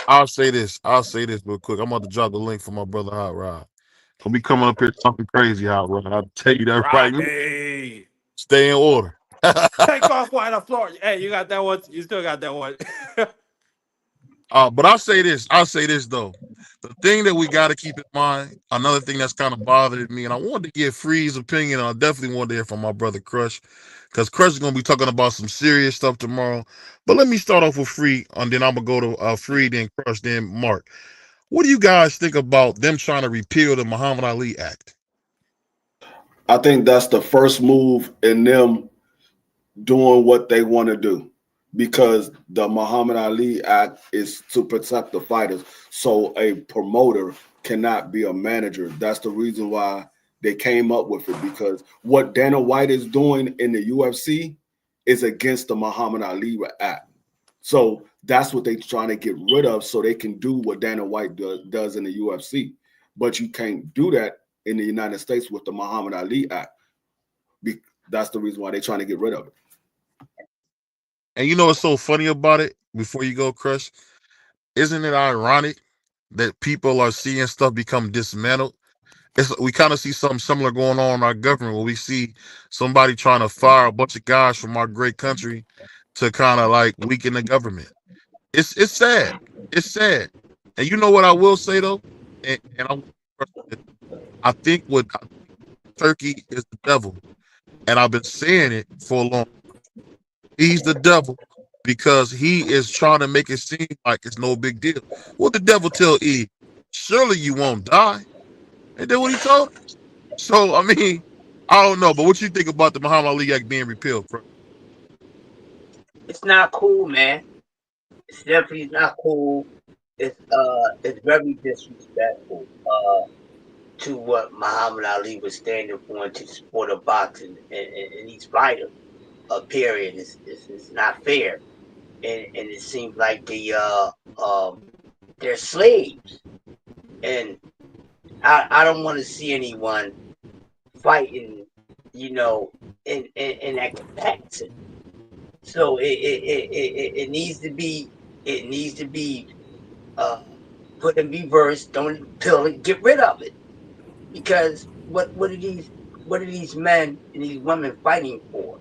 I'll say this. I'll say this real quick. I'm about to drop the link for my brother Hot Rod. Don't be coming up here talking crazy, Hot Rod. I'll tell you that right now. Rodney, Stay in order. take off while the floor. Hey, you got that one. You still got that one. But I'll say this. I'll say this though. The thing that we got to keep in mind, another thing that's kind of bothered me, and I wanted to get Free's opinion, and I definitely wanted to hear from my brother Crush, because Crush is going to be talking about some serious stuff tomorrow. But let me start off with Free, and then I'm going to go to Free, then Crush, then Mark. What do you guys think about them trying to repeal the Muhammad Ali Act? I think that's the first move in them doing what they want to do because the Muhammad Ali Act is to protect the fighters. So a promoter cannot be a manager. That's the reason why they came up with it because what Dana White is doing in the UFC is against the Muhammad Ali Act. So that's what they're trying to get rid of so they can do what Dana White does in the UFC. But you can't do that in the United States with the Muhammad Ali Act. That's the reason why they're trying to get rid of it. And you know what's so funny about it? Before you go, Crush, isn't it ironic that people are seeing stuff become dismantled? We kind of see something similar going on in our government where we see somebody trying to fire a bunch of guys from our great country to kind of like weaken the government. It's sad. It's sad. And you know what I will say though, and I think what Turkey is the devil, and I've been saying it for a long. He's the devil because he is trying to make it seem like it's no big deal. What the devil tell Eve? Surely you won't die. And then what he told her? So I mean, I don't know, but what you think about the Muhammad Ali Act being repealed? It's not cool, man. It's definitely not cool. It's very disrespectful to what Muhammad Ali was standing for into the sport of boxing and these fighters. Period. It's not fair, and it seems like they're slaves, and I don't want to see anyone fighting, in that capacity. So it needs to be uh put in reverse. Don't pill it. Get rid of it because what are these men and these women fighting for?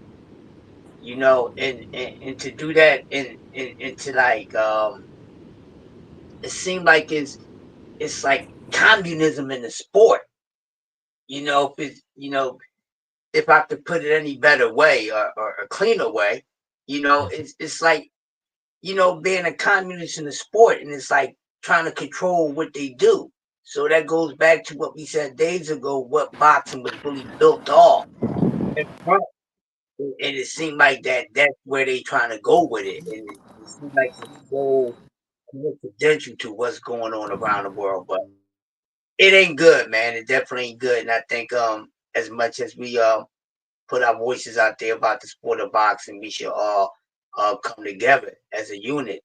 And to do that and to like it seemed like it's like communism in the sport. If it's if I could put it any better way or a cleaner way, it's like being a communist in the sport, and it's like trying to control what they do. So that goes back to what we said days ago, what boxing was really built off. And it seemed like that's where they trying to go with it. And it seems like it's so coincidental to what's going on around the world. But it ain't good, man. It definitely ain't good. And I think as much as we put our voices out there about the sport of boxing, we should all come together as a unit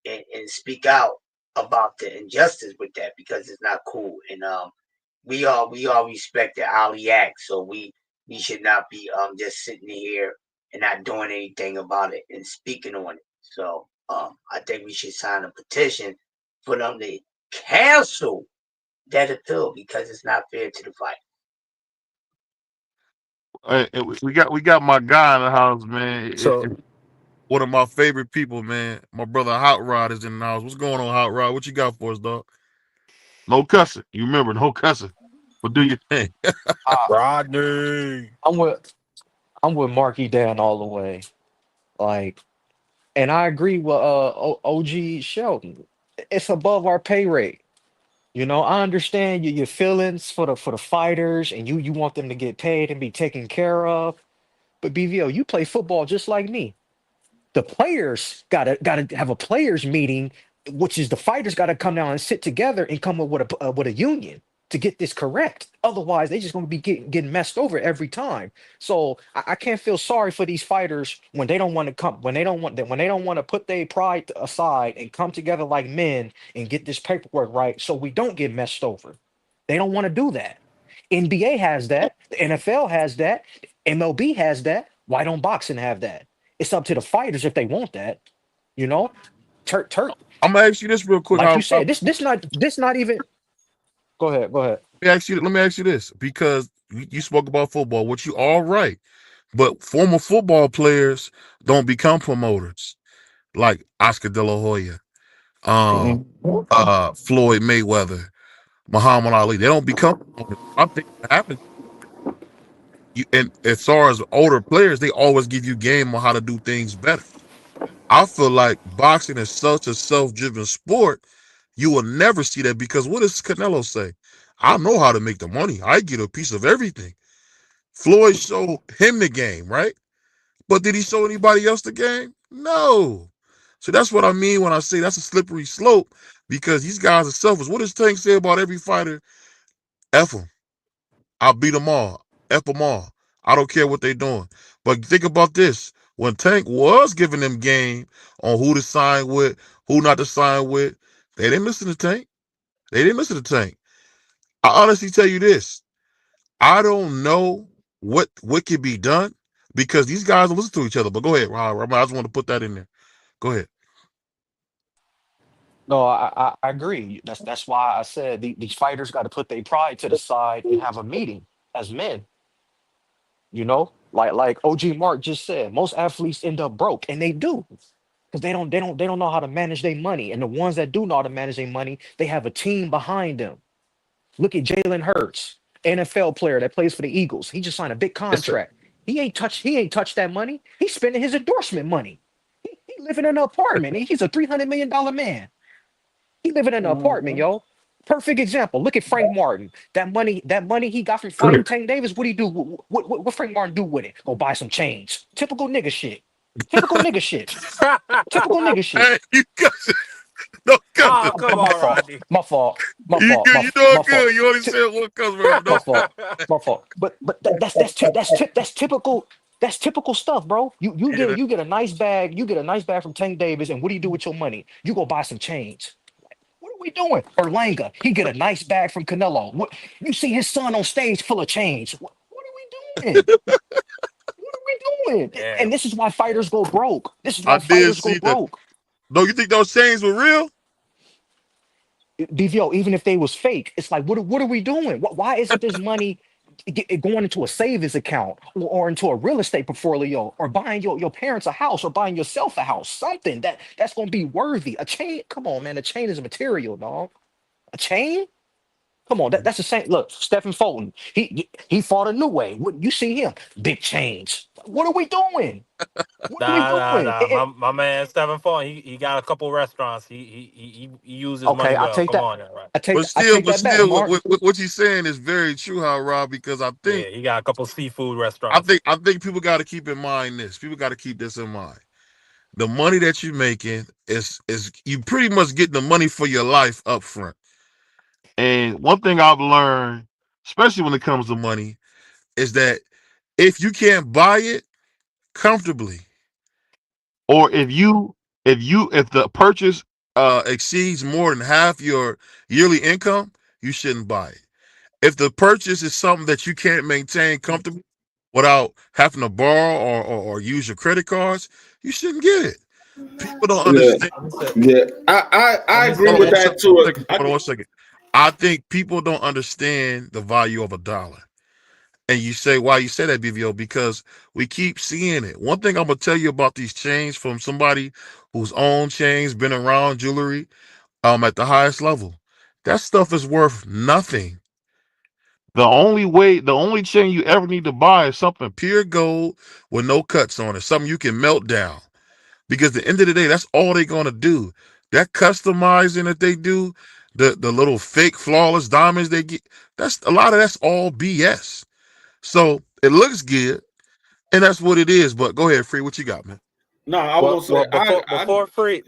and speak out about the injustice with that because it's not cool. And we all respect the Ali Act, so we should not be just sitting here and not doing anything about it and speaking on it. So I think we should sign a petition for them to cancel that appeal because it's not fair to the fight. We got my guy in the house, man. So One of my favorite people, man. My brother Hot Rod is in the house. What's going on, Hot Rod? What you got for us, dog? No cussing. You remember, no cussing. But do your thing. uh, Rodney. I'm with I'm with Marky Dan all the way. Like, and I agree with OG Shelton. It's above our pay rate. I understand your feelings for the fighters, and you want them to get paid and be taken care of. But BVO, you play football just like me. The players gotta have a players meeting, which is the fighters gotta come down and sit together and come up with a union to get this correct. Otherwise, they just gonna be getting messed over every time. So I can't feel sorry for these fighters when they don't want to come, when they don't want to put their pride aside and come together like men and get this paperwork right, so we don't get messed over. They don't want to do that. NBA has that. The NFL has that. MLB has that. Why don't boxing have that? It's up to the fighters if they want that. You know, Turk. I'm gonna ask you this real quick, Like you Hot Rod. said, this not even. Go ahead. Go ahead. Let me ask you this because you spoke about football, which you all right, but former football players don't become promoters like Oscar De La Hoya, um, Mhm. Floyd Mayweather, Muhammad Ali. They don't become promoters. I think what happens. And as far as older players, they always give you game on how to do things better. I feel like boxing is such a self-driven sport. You will never see that because what does Canelo say? I know how to make the money. I get a piece of everything. Floyd showed him the game, right? But did he show anybody else the game? No. So that's what I mean when I say that's a slippery slope because these guys are selfish. What does Tank say about every fighter? F them. I'll beat them all. F them all. I don't care what they're doing. But think about this. When Tank was giving them game on who to sign with, who not to sign with, they didn't listen to Tank. They didn't listen to Tank. I honestly tell you this. I don't know what can be done because these guys don't listen to each other. But go ahead, Rob. I just want to put that in there. Go ahead. No, I agree. That's why I said these fighters got to put their pride to the side and have a meeting as men. Like OG Mark just said, most athletes end up broke, and they do because they don't know how to manage their money. And the ones that do know how to manage their money, they have a team behind them. Look at Jalen Hurts, NFL player that plays for the Eagles. He just signed a big Yes, sir. contract. He ain't touched that money. He's spending his endorsement money. He living in an apartment. And he's a $300 million man. He living in an apartment, Mhm. yo. Perfect example. Look at Frank Martin. That money he got from fighting Tank Davis. What do he do? What Frank Martin do with it? Go buy some chains. Typical nigga shit. Typical nigga shit. Typical nigga shit. Hey, you got no Oh, cousin. come My on, fault. Rodney. My fault. My You fault. good? My You doing my fault. good? You only said one cousin word. My No. fault. My fault. But that's typical. That's typical stuff, bro. You you Yeah, get you get a nice bag. You get a nice bag from Tank Davis, and what do you do with your money? You go buy some chains. What are we doing? Erlanga, he get a nice bag from Canelo. What you see his son on stage full of chains. What are we doing? What are we doing? And Damn. this is why fighters go broke. This is I why did fighters go see that. broke. No, you think those chains were real? DVO, even if they was fake, it's like, what are we doing? Why isn't this money going into a savings account or into a real estate portfolio or buying your parents a house or buying yourself a house? Something that's gonna be worthy. A chain, come on, man. A chain is a material, dog. A chain? Come on, that's the same. Look, Stephen Fulton, he fought a new way. What you see him? Big chains. What are we doing? What are we Nah, doing? nah. My man 7 4. He got a couple restaurants. He uses money Okay, I well. take Come that. on, now, right? I take But that back, still, Mark. what you're saying is very true, how Rob. Because Yeah, he got a couple seafood restaurants. I think people got to keep in mind this. People got to keep this in mind. The money that you're making is you pretty much getting the money for your life up front. And one thing I've learned, especially when it comes to money, is that if you can't buy it comfortably, or if the purchase exceeds more than half your yearly income, you shouldn't buy it. If the purchase is something that you can't maintain comfortably without having to borrow or use your credit cards, you shouldn't get it. People don't Yeah, understand. Let me say. yeah. Let I me agree say Hold on with one this. that second. One too. second. Hold on one second. I think people don't understand the value of a dollar. And you say, why you say that, BVO? Because we keep seeing it. One thing I'm gonna tell you about these chains from somebody who's owned chains, been around jewelry, at the highest level. That stuff is worth nothing. The only chain you ever need to buy is something pure gold with no cuts on it, something you can melt down. Because at the end of the day, that's all they're gonna do. That customizing that they do, the little fake flawless diamonds they get, that's a lot of that's all BS. So it looks good, and that's what it is. But go ahead, Free. What you got, man? No, I was Well, gonna say well, I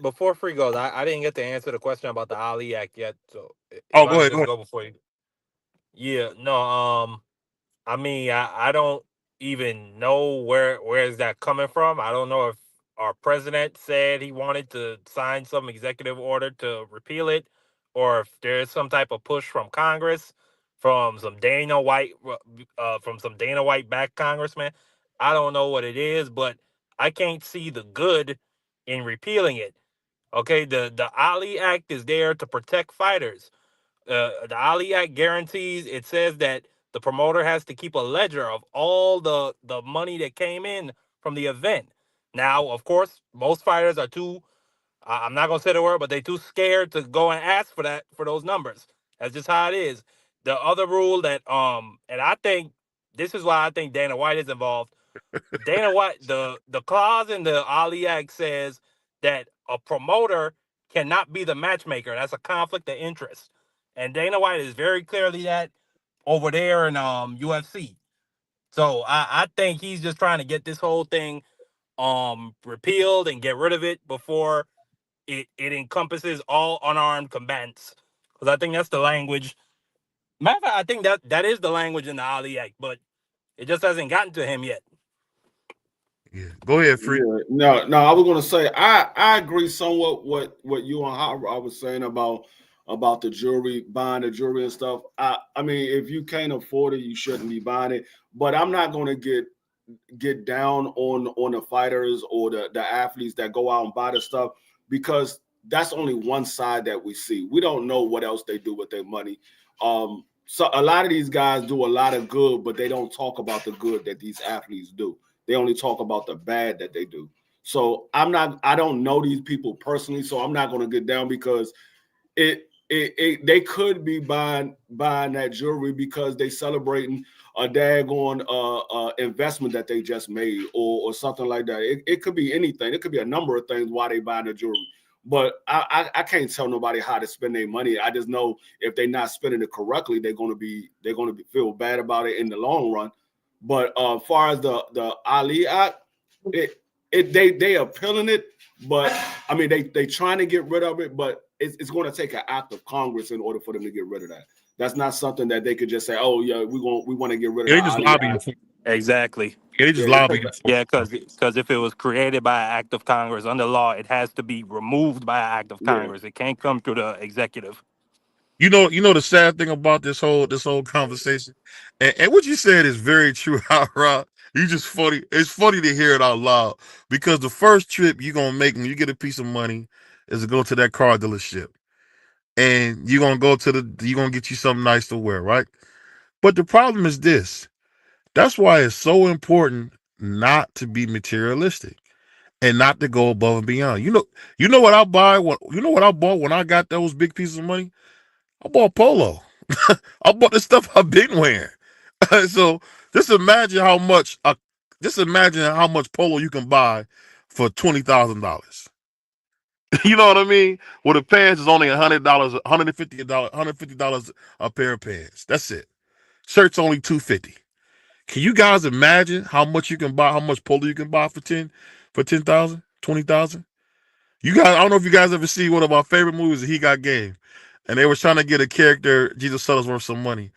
before free goes, I didn't get to answer the question about the Ali Act yet. So if Oh, I go could ahead. Go just ahead. go before you. Yeah, no. I mean, I don't even know where is that coming from. I don't know if our president said he wanted to sign some executive order to repeal it, or if there's some type of push from Congress, from some Dana White backed congressman. I don't know what it is, but I can't see the good in repealing it. Okay, the Ali Act is there to protect fighters. The Ali Act guarantees, it says that the promoter has to keep a ledger of all the money that came in from the event. Now, of course, most fighters are too. I'm not gonna say the word, but they too scared to go and ask for those numbers. That's just how it is. The other rule that and I think this is why I think Dana White is involved. Dana White, the clause in the Ali Act says that a promoter cannot be the matchmaker. That's a conflict of interest, and Dana White is very clearly that over there in UFC. So I think he's just trying to get this whole thing repealed and get rid of it before it encompasses all unarmed combatants. Because I think that's the language. Matter of fact, I think that is the language in the Ali Act, but it just hasn't gotten to him yet. Yeah. Go ahead, Free. yeah, no, I was gonna say I agree somewhat what you and how I was saying about the jewelry, buying the jewelry and stuff. I mean, if you can't afford it, you shouldn't be buying it. But I'm not gonna get down on the fighters or the athletes that go out and buy the stuff because that's only one side that we see. We don't know what else they do with their money. So a lot of these guys do a lot of good, but they don't talk about the good that these athletes do. They only talk about the bad that they do. So I don't know these people personally, so I'm not going to get down because they could be buying that jewelry because they celebrating a daggone investment that they just made or something like that. It could be anything. It could be a number of things why they buying the jewelry. But I can't tell nobody how to spend their money. I just know if they're not spending it correctly, they're gonna be feel bad about it in the long run. But as far as the Ali Act, they appealing it, but I mean they trying to get rid of it, but it's going to take an act of Congress in order for them to get rid of that. That's not something that they could just say, oh yeah, we want to get rid of Yeah, the they just Ali lobbying Act. for. Exactly. Yeah, they Yeah, just lobbying for. Yeah, because if it was created by an act of Congress under law, it has to be removed by an act of yeah. Congress. It can't come through the executive. You know the sad thing about this whole conversation, and what you said is very true. Rob, you just funny. It's funny to hear it out loud because the first trip you're gonna make when you get a piece of money is to go to that car dealership, and you're gonna get you something nice to wear, right? But the problem is this. That's why it's so important not to be materialistic and not to go above and beyond. You know what I buy? You know what I bought when I got those big pieces of money? I bought polo. I bought the stuff I've been wearing. So just imagine how much Just imagine how much polo you can buy for $20,000. You know what I mean? Well, the pants is only $100, $150 a pair of pants. That's it. Shirt's only $250. Can you guys imagine how much you can buy, how much polo you can buy for 10,000, 20,000? You guys, I don't know if you guys ever see one of my favorite movies, He Got Game, and they were trying to get a character, Jesus Shuttlesworth, some money.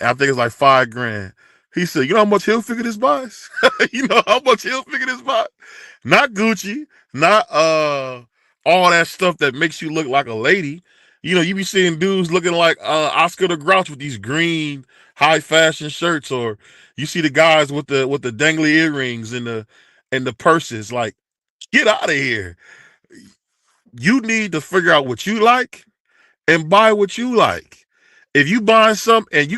And I think it's like $5,000. He said, "You know how much he'll figure this buys? You know how much he'll figure this buy? Not Gucci, not all that stuff that makes you look like a lady. You know, you be seeing dudes looking like Oscar the Grouch with these green high fashion shirts, or you see the guys with the dangly earrings and the purses. Like, get out of here. You need to figure out what you like and buy what you like. If you buy something and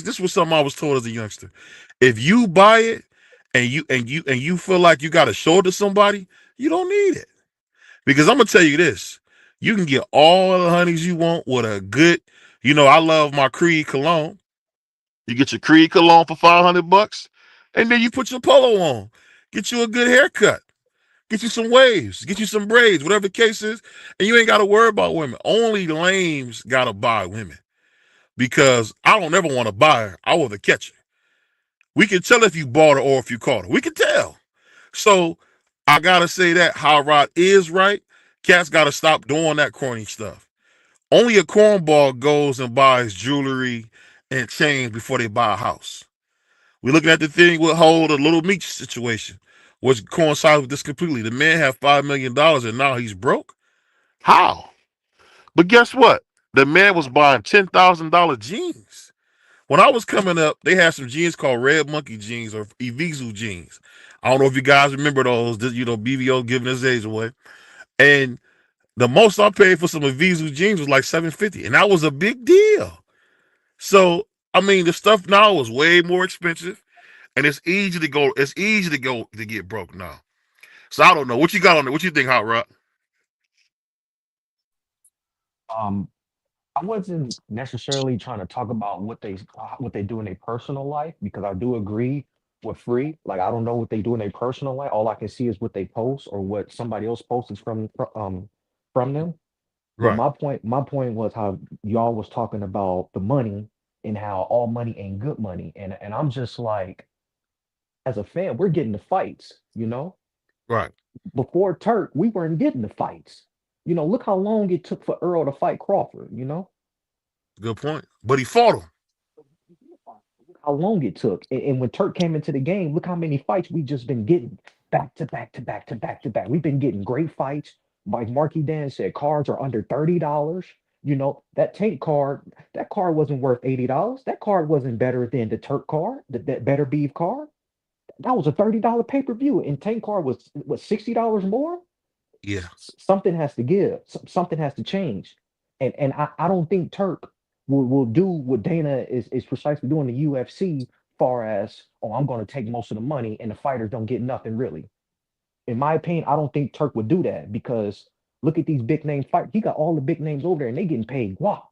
this was something I was told as a youngster. If you buy it and you feel like you got to show it to somebody, you don't need it. Because I'm gonna tell you this, you can get all the honeys you want with a good, I love my Creed cologne. You get your Creed cologne for $500, and then you put your polo on, get you a good haircut, get you some waves, get you some braids, whatever the case is, and you ain't got to worry about women. Only lames gotta buy women because I don't ever want to buy her. I want to catch her. We can tell if you bought her or if you caught her. We can tell. So I gotta say that Hot Rod is right. Cats gotta stop doing that corny stuff. Only a cornball goes and buys jewelry and chains before they buy a house. We're looking at the thing with Hold, a Little Meech situation, which coincides with this completely. The man had $5 million and now he's broke. How? But guess what? The man was buying $10,000 jeans. When I was coming up, they had some jeans called Red Monkey jeans or Evisu jeans. I don't know if you guys remember those. BVO giving his age away. And the most I paid for some Evisu jeans was like $750, and that was a big deal. So I mean, the stuff now is way more expensive, and it's easy to go. It's easy to get broke now. So I don't know what you got on there. What you think, Hot Rod? Um, I wasn't necessarily trying to talk about what they do in their personal life because I do agree with Free. Like I don't know what they do in their personal life. All I can see is what they post or what somebody else posts from them. But Right, my point was how y'all was talking about the money and how all money ain't good money. And I'm just like, as a fan, we're getting the fights, you know? right. Before Turk, we weren't getting the fights. Look how long it took for Earl to fight Crawford, you know? Good point. But he fought him. Look how long it took. And when Turk came into the game, look how many fights we just been getting back to back to back to back to back. We've been getting great fights. Like Marky Dan said, cards are under $30. That tank card, that card wasn't worth $80. That card wasn't better than the Turk card, that better beef card. That was a $30 pay-per-view, and tank card was $60 more. Yeah, Something has to give. Something has to change. And I don't think Turk will do what Dana is precisely doing in the UFC, far as, oh, I'm going to take most of the money and the fighters don't get nothing really. In my opinion, I don't think Turk would do that because look at these big name fighters. He got all the big names over there and they getting paid. Wow,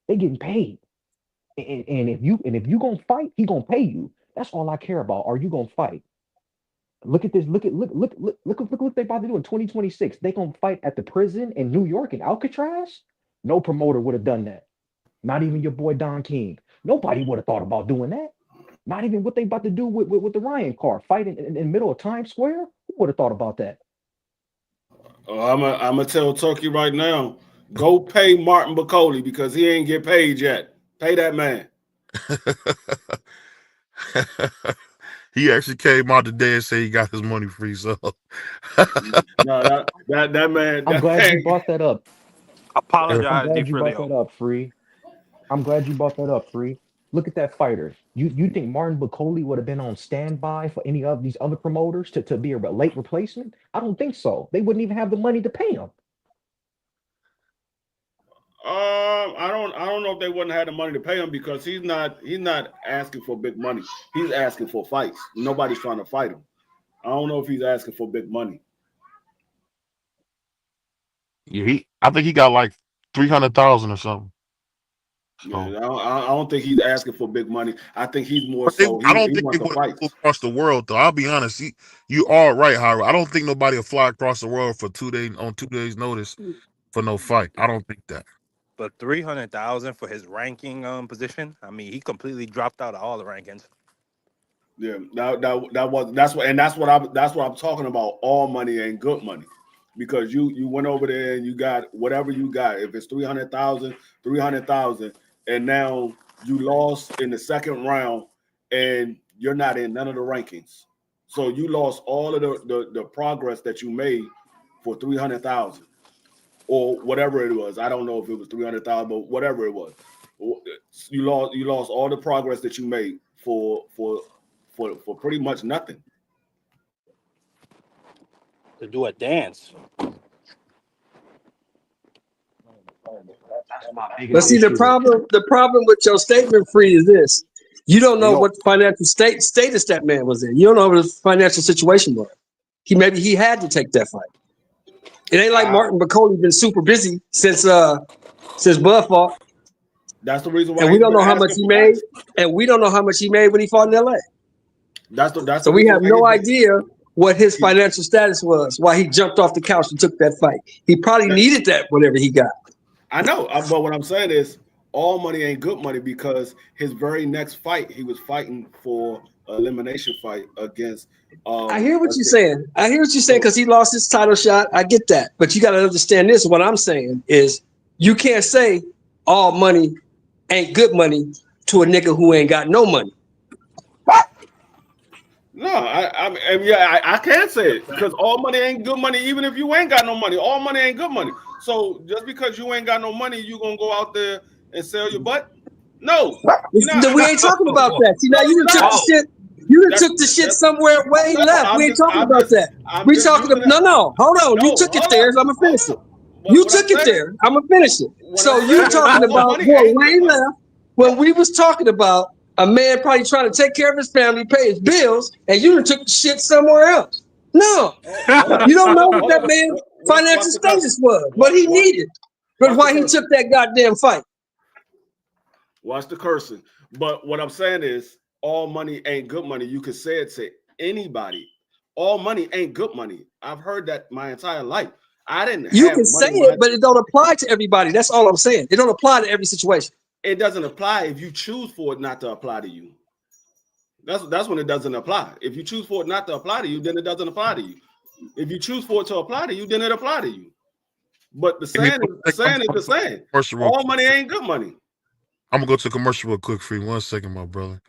they getting paid. And if you gonna fight, he gonna pay you. That's all I care about. Are you gonna fight? Look at this. Look what they about to do in 2026. They gonna fight at the prison in New York in Alcatraz. No promoter would have done that. Not even your boy Don King. Nobody would have thought about doing that. Not even what they about to do with the Ryan car fighting in the middle of Times Square. Who would have thought about that? I'm gonna tell Turkey right now, go pay Martin Bacoli because he ain't get paid yet. Pay that man. he actually came out today and said he got his money free. So No, that man, I'm that glad you man. brought that up. I'm Apologize, glad you brought DeFrilio. that up, Free. I'm glad you brought that up, Free. Look at that fighter. You think Martin Bacoli would have been on standby for any of these other promoters to be a late replacement? I don't think so. They wouldn't even have the money to pay him. I don't know if they wouldn't have had the money to pay him because he's not asking for big money. He's asking for fights. Nobody's trying to fight him. I don't know if he's asking for big money. yeah, I think he got like 300,000 or something. Yeah, So, I don't think he's asking for big money. I think he's more but so I he don't think they wants to would fight. go across the world though. I'll be honest. You are right, Hyra. I don't think nobody will fly across the world for 2 days on 2 days' notice for no fight. I don't think that. But 300,000 for his ranking position. I mean, he completely dropped out of all the rankings. Yeah, that's what I'm talking about. All money ain't good money, because you went over there and you got whatever you got. If it's 300,000, 300,000, and now you lost in the second round, and you're not in none of the rankings. So you lost all of the progress that you made for 300,000 or whatever it was. I don't know if it was 300,000, but whatever it was, you lost all the progress that you made for pretty much nothing. To do a dance. That's my But biggest see, the issue with problem with your statement, Free, is this: you don't Hey, know yo, what financial status that man was in. You don't know what his financial situation was. Maybe he had to take that fight. It ain't like I, Martin McColley been super busy since Bud fought, that's the reason and why we he's don't been know how much asking he for made, fights. and we don't know how much he made when he fought in LA. That's So the we reason have why he's no been. idea what his financial status was, why he jumped off the couch and took that fight. He probably needed that, whatever he got. I know, but what I'm saying is, all money ain't good money, because his very next fight, he was fighting for an elimination fight against. I hear what you're Against, saying. I hear what you're saying so because he lost his title shot. I get that. But you got to understand this. What I'm saying is you can't say all money ain't good money to a nigga who ain't got no money. no, I can't say it, because all money ain't good money, even if you ain't got no money. All money ain't good money. So just because you ain't got no money, you gonna go out there and sell your butt? No, you're not. We ain't talking about that. See, now No, you you're done took not. the shit. You done That's took the shit that's somewhere way no. left. We ain't talking about that. I'm We just talking using about, that. no. Hold on. You No, took it there. So I'm gonna hold finish it. up. You What I'm took it saying, there. I'm gonna finish it. what I'm So you saying is, talking all about money going ain't way good money. left when we was talking about a man probably trying to take care of his family, pay his bills, and you done took the shit somewhere else. No, you don't know what Hold that up. man's Watch financial the cursing. status was, what he Watch, needed, but watch the why he took cursing. that goddamn fight. Watch the cursing. But what I'm saying is, all money ain't good money. You could say it to anybody. All money ain't good money. I've heard that my entire life. I didn't You have can say money when it, but it don't apply to everybody. That's all I'm saying. It don't apply to every situation. it doesn't apply if you choose for it not to apply to you. That's when it doesn't apply. If you choose for it not to apply to you, then it doesn't apply to you. If you choose for it to apply to you, then it apply to you. But the Give me saying one is the second. I'm saying is going the to saying. commercial real All quick. money ain't good money. I'm gonna go to commercial real quick, Free. 1 second, my brother.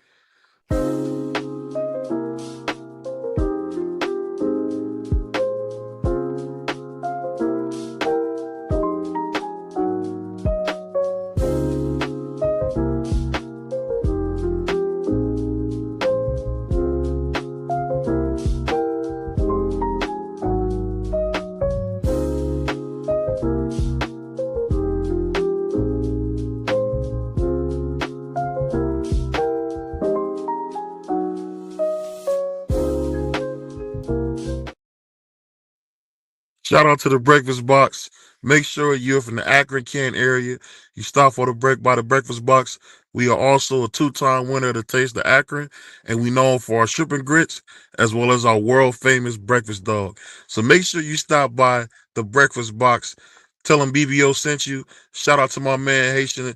Shout out to the Breakfast Box. Make sure you're from the Akron, Kent area. You stop for the break by the Breakfast Box. We are also a 2-time winner of the Taste of Akron, and we known for our shrimp and grits as well as our world famous breakfast dog. So make sure you stop by the Breakfast Box. Tell them BVO sent you. Shout out to my man Haitian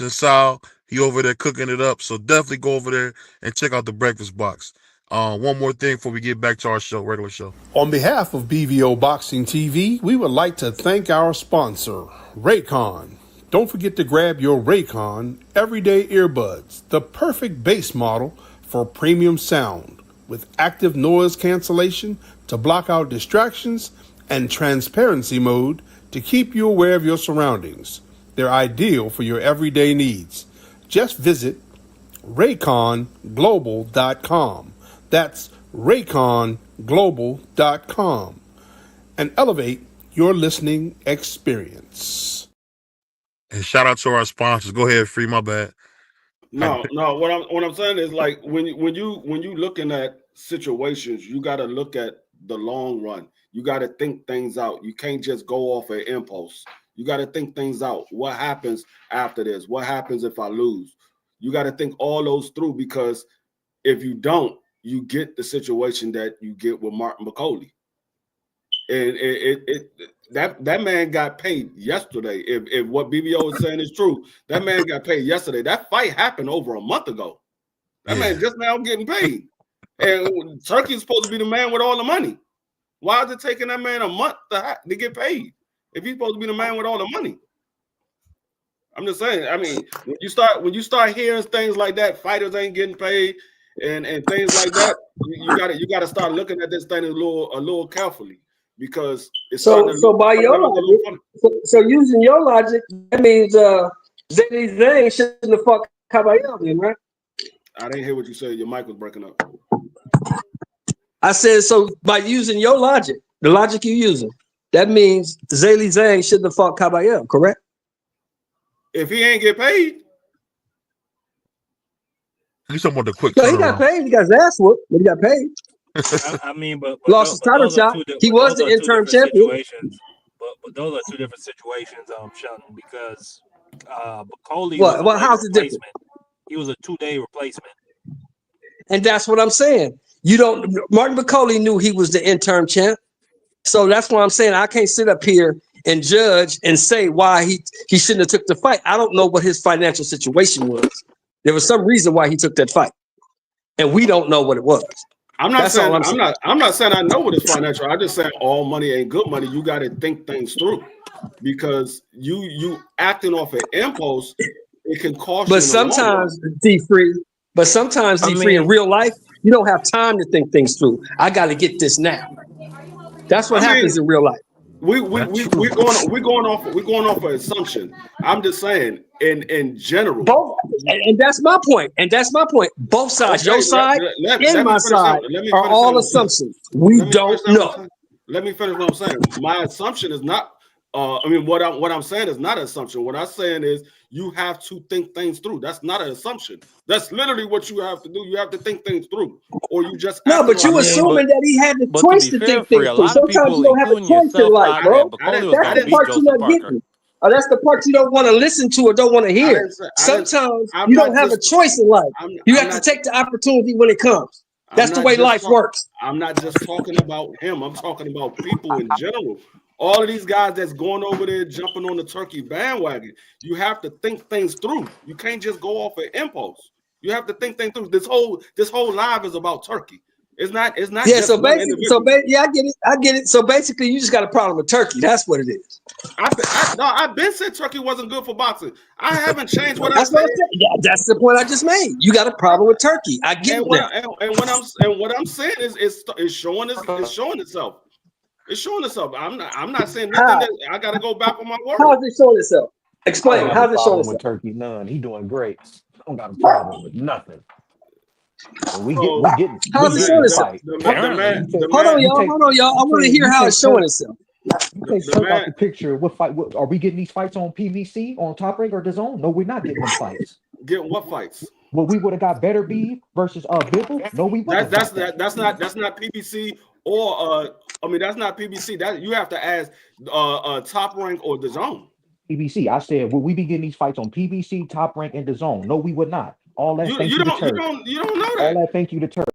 Sal. He over there cooking it up. So definitely go over there and check out the Breakfast Box. One more thing before we get back to our regular show. On behalf of BVO Boxing TV, we would like to thank our sponsor, Raycon. Don't forget to grab your Raycon Everyday Earbuds, the perfect bass model for premium sound, with active noise cancellation to block out distractions and transparency mode to keep you aware of your surroundings. They're ideal for your everyday needs. Just visit rayconglobal.com. That's rayconglobal.com and elevate your listening experience. And shout out to our sponsors. Go ahead, Free. My bad. No. What I'm saying is, like, when you looking at situations, you got to look at the long run. You got to think things out. You can't just go off an impulse. You got to think things out. What happens after this? What happens if I lose? You got to think all those through, because if you don't, you get the situation that you get with Martin McCauley. And that man got paid yesterday. If what BVO is saying is true, that man got paid yesterday. That fight happened over a month ago. That man just now getting paid. And Turkey's supposed to be the man with all the money. Why is it taking that man a month to get paid if he's supposed to be the man with all the money? I'm just saying. I mean, when you start hearing things like that, fighters ain't getting paid and things like that, you gotta start looking at this thing a little carefully, because it's so by your logic, so using your logic, that means Zay shouldn't have fucked Caballero then, right? I didn't hear what you said. Your mic was breaking up. I said, so by using your logic, the logic you're using, that means Zaylee Zhang shouldn't have fought Caballero, correct? If he ain't get paid. He's talking about the quick No, he got paid. He got his ass whooped, but he got paid. I mean, but lost his title shot. He was the interim champion. But those are two different situations, Sheldon, because Bacoli What? was Well, how's it different? He was a 2-day replacement. And that's what I'm saying. Martin Bacoli knew he was the interim champ. So that's why I'm saying I can't sit up here and judge and say why he shouldn't have took the fight. I don't know what his financial situation was. There was some reason why he took that fight, and we don't know what it was. I'm not saying I know what is financial. I just saying all money ain't good money. You got to think things through, because you acting off an impulse, it can cost you. But sometimes D-Free in real life, you don't have time to think things through. I got to get this now. That's what happens in real life. We're going off an assumption. I'm just saying in general. Both, and that's my point. Both sides, your side and my side, are all assumptions. We don't know. Let me finish what I'm saying. My assumption is not. What I'm saying is not an assumption. What I'm saying is you have to think things through. That's not an assumption. That's literally what you have to do. You have to think things through, or you just but you assuming that he had the choice to think things through. Sometimes you don't have a choice in life, bro. That's the part you're not getting. That's the part you don't want to listen to or don't want to hear. Sometimes you don't have a choice in life. You have to take the opportunity when it comes. That's the way life works. I'm not just talking about him. I'm talking about people in general. All of these guys that's going over there jumping on the Turkey bandwagon, you have to think things through. You can't just go off an impulse. You have to think things through. This whole live is about Turkey. It's not. Yeah. So basically, I get it. So basically, you just got a problem with Turkey. That's what it is. I've been said Turkey wasn't good for boxing. I haven't changed what I said. That's the point I just made. You got a problem with Turkey. I get it. And what I'm saying is it's showing itself. It's showing itself. I'm not saying nothing that I gotta go back on my word. How is it showing itself? Explain. How's it showing itself? Turkey, none. He doing great. I don't got a problem with nothing. We getting. How's it showing itself? Hold on, y'all. I want to hear how it's showing itself. You take Turk out the picture. What fight? Are we getting these fights on PVC, on Top Rank, or DAZN? No, we're not getting them fights. Getting what fights? Well, we would have got Better Beef versus Bibble. No, we wouldn't. That's not PBC or that's not PBC. That you have to ask Top Rank or DAZN. PBC. I said, will we be getting these fights on PBC, Top Rank, and DAZN? No, we would not. All that. You don't know that. All that. Thank you to Turk.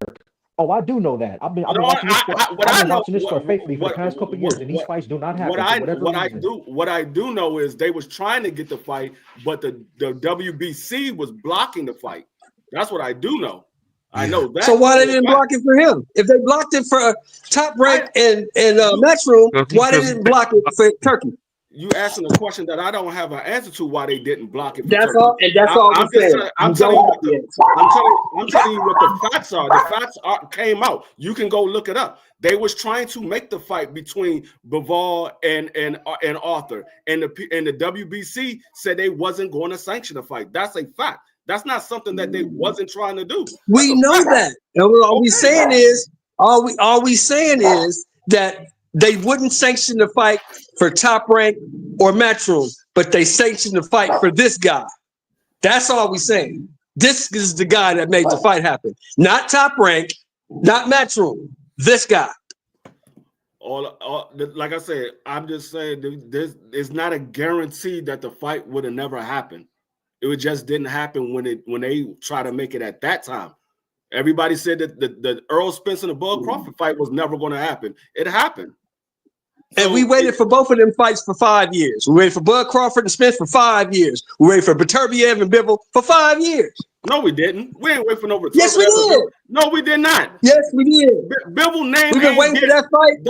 Oh, I do know that. I've been watching this for faithfully for the past couple of years, and these fights do not happen. What I do know is they was trying to get the fight, but the WBC was blocking the fight. That's what I do know. I know that. So why they didn't block it for him? If they blocked it for Top Rank and Matchroom, why they didn't block it for Turkey? You asking a question that I don't have an answer to. Why they didn't block it? That's all, and that's all I'm saying. I'm telling you what the facts are. The facts came out. You can go look it up. They was trying to make the fight between Bivol and Arthur, and the WBC said they wasn't going to sanction the fight. That's a fact. That's not something that they wasn't trying to do. We know that. And all we saying is that they wouldn't sanction the fight for Top Rank or Matchroom, but they sanctioned the fight for this guy. That's all we're saying. This is the guy that made the fight happen. Not Top Rank, not Matchroom. This guy. Like I said, I'm just saying this is not a guarantee that the fight would have never happened. It just didn't happen when they try to make it at that time. Everybody said that the Earl Spence and the Bud Crawford fight was never going to happen. It happened. And we waited for both of them fights for 5 years. We waited for Bud Crawford and Smith for 5 years. We waited for Beterbiev and Bivol for 5 years. No, we didn't. We ain't waiting for no Beterbiev. Yes, we did. No, we did not. Yes, we did. Bivol name. We've been waiting for that fight.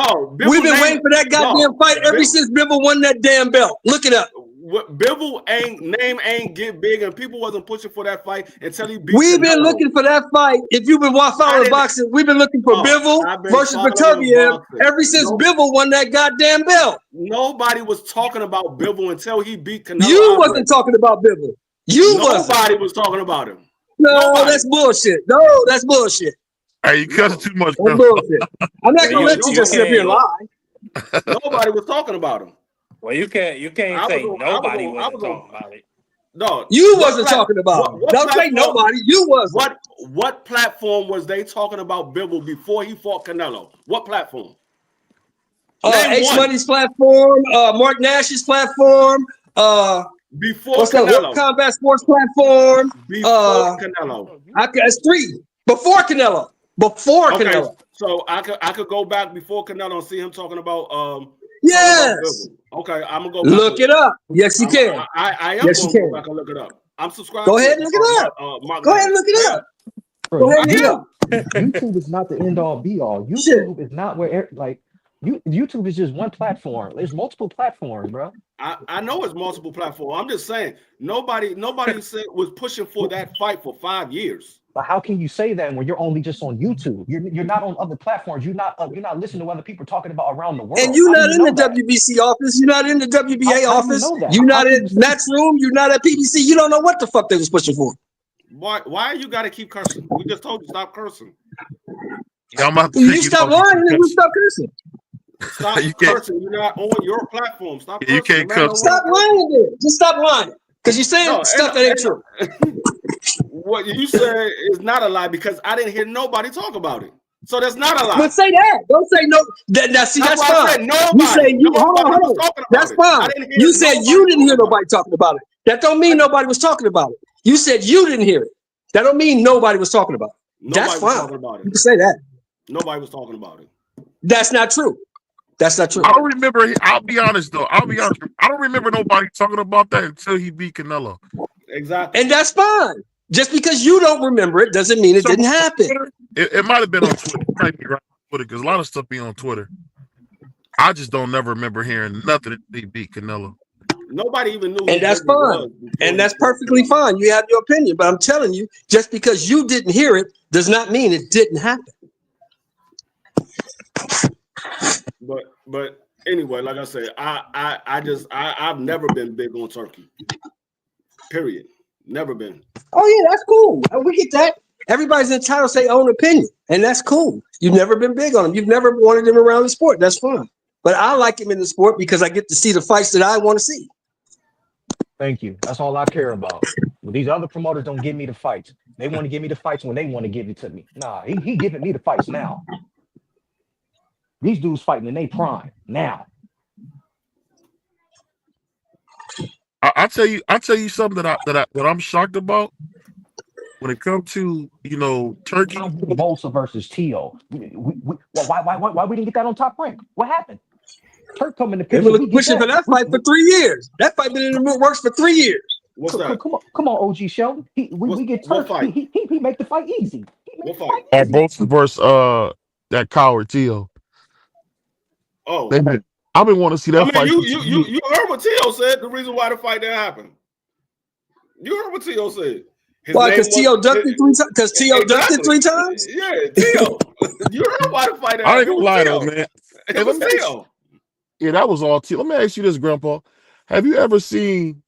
We've been waiting for that goddamn fight ever since Bivol won that damn belt. Look it up. Bivol ain't get big, and people wasn't pushing for that fight until he beat. We've been looking for that fight. If you've been following boxing, we've been looking for Bivol versus Beterbiev ever since Bivol won that goddamn belt. Nobody was talking about Bivol until he beat Canelo. You wasn't talking about Bivol. Nobody was talking about him. No, that's bullshit. No, that's bullshit. Hey, you cut it too much. That's bullshit. I'm not gonna let you just sit here and lie. Nobody was talking about him. Well, you can't say nobody wasn't talking about it. No, you wasn't talking about it. Don't say nobody. You wasn't. What platform was they talking about Bivol before he fought Canelo? What platform? H Money's platform, Mark Nash's platform, before what's Canelo. That? Combat Sports platform. Before Canelo. It's 3. Before Canelo. Canelo. So I could go back before Canelo and see him talking about yes. Okay, I'm gonna go look it up. Yes, you can. I am gonna go back and look it up. I'm subscribed. Go ahead and look it up. Go ahead and look it up. Go ahead and look it up. YouTube is not the end all be all. YouTube is not where YouTube is just one platform. There's multiple platforms, bro. I know it's multiple platforms. I'm just saying nobody said was pushing for that fight for 5 years. But how can you say that when you're only just on YouTube? You're not on other platforms. You're not listening to what other people are talking about around the world. And you're not in the WBC office. You're not in the WBA office. You're not in Matt's room. You're not at PBC. You don't know what the fuck they was pushing for. Why you got to keep cursing? We just told you stop cursing. You stop lying and we stop cursing. Stop cursing. You're not on your platform. Stop cursing. You can't curse. Stop lying then. Just stop lying. Because you're saying stuff that ain't true. What you said is not a lie because I didn't hear nobody talk about it. So that's not a lie. But say that. Don't say no. See, that's fine. You say you hold on. That's fine. You said you didn't hear nobody talking about it. That don't mean nobody was talking about it. You said you didn't hear it. That don't mean nobody was talking about it. That's fine. You can say that. Nobody was talking about it. That's not true. That's not true. I don't remember. I'll be honest though. I don't remember nobody talking about that until he beat Canelo. Exactly. And that's fine. Just because you don't remember it doesn't mean it didn't happen. It might have been on Twitter. It might be right on Twitter because a lot of stuff be on Twitter. I just don't never remember hearing nothing that he beat Canelo. Nobody even knew. And that's fine. And that's perfectly fine. You have your opinion. But I'm telling you, just because you didn't hear it does not mean it didn't happen. But anyway, like I said, I've never been big on Turkey. Period. Never been. Oh yeah, that's cool. We get that. Everybody's entitled to say own opinion, and that's cool. You've never been big on him. You've never wanted him around the sport. That's fine. But I like him in the sport because I get to see the fights that I want to see. Thank you. That's all I care about. Well, these other promoters don't give me the fights. They want to give me the fights when they want to give it to me. Nah, he giving me the fights now. These dudes fighting in their prime now. I tell you something that I'm shocked about when it comes to Turkey. Bosa versus Tio. Why we didn't get that on Top Rank? What happened? Turk coming to picture. They were pushing for that fight for 3 years. That fight been in the works for 3 years. What's that? Come on, OG Sheldon. We get Turk. He make the fight easy. What fight? Bosa versus that coward Tio. Oh, I've been wanting to see that fight. You heard what Tio said. The reason why the fight didn't happen. You heard what Tio said. Why? Because Tio ducked it 3 times. Because Tio ducked it 3 times. Yeah, Tio. You heard why the fight didn't happen. I ain't gonna lie though, man. It was Tio. Yeah, that was all Tio. Let me ask you this, Grandpa. Have you ever seen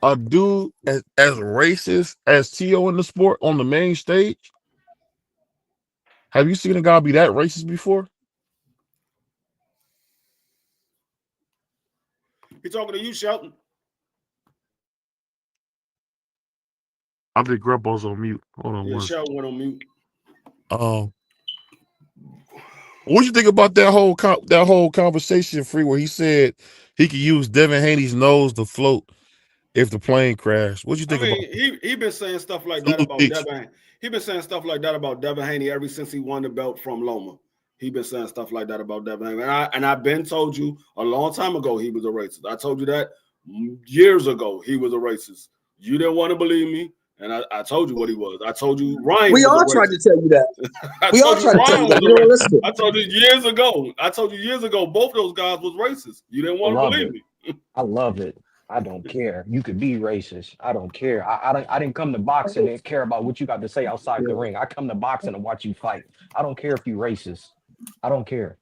a dude as racist as Tio in the sport on the main stage? Have you seen a guy be that racist before? He talking to you, Shelton. I think Grandpa's on mute. Hold on. Yeah, Shelton went on mute. What you think about that whole conversation, Free, where he said he could use Devin Haney's nose to float if the plane crashed? What you I think about mean, he been saying stuff like that Zulu about Beach? Devin. He been saying stuff like that about Devin Haney ever since he won the belt from Loma. He been saying stuff like that about Devin Haney, and I've been told you a long time ago he was a racist. I told you that years ago he was a racist. You didn't want to believe me, and I told you what he was. I told you Ryan We was a all tried racist. to tell you that. I We all told you tried to tell you Ryan that. was You a don't racist. listen to it. I told you years ago. I told you years ago both those guys was racist. You didn't I want to love believe it. me. I love it. I don't care. You could be racist. I don't care. I didn't come to boxing and care about what you got to say outside the ring. I come to boxing to watch you fight. I don't care if you racist. I don't care.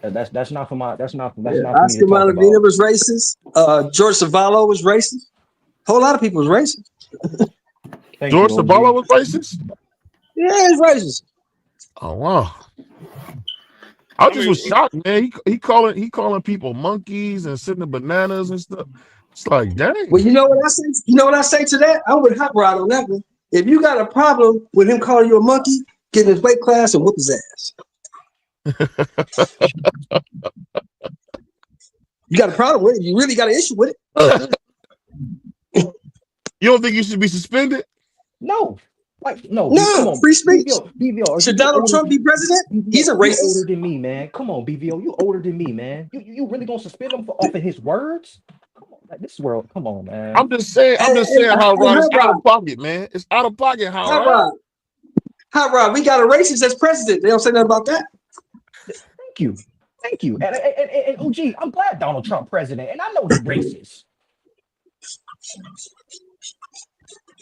That's not for my that's Yeah. not for me to Oscar talk Malavina about. was racist. George Savallo was racist. A whole lot of people was racist. Thank George you, Sabala OG. was racist? Yeah, he's racist. Oh wow. I I just mean, was shocked, man. He calling people monkeys and sitting in bananas and stuff. It's like, dang. Well, you know what I say? You know what I say to that? I'm with Hot Rod on that one. If you got a problem with him calling you a monkey, get in his weight class and whoop his ass. You got a problem with it? You really got an issue with it? You don't think you should be suspended? No. Like no, come No, on, free speech. BVO, Should you Donald older Trump be president? He's a you older racist. than me, man. Come on, BVO, you older than me, man. You really gonna suspend him off of his words? Come on, like, this world. Come on, man. I'm just saying, Hey, how Rod is Hot out Rod, of pocket, man. It's out of pocket, how Hot Rod. Rod, Hot Rod. We got a racist as president. They don't say nothing about that. Thank you, thank you. And OG, I'm glad Donald Trump president, and I know he racist.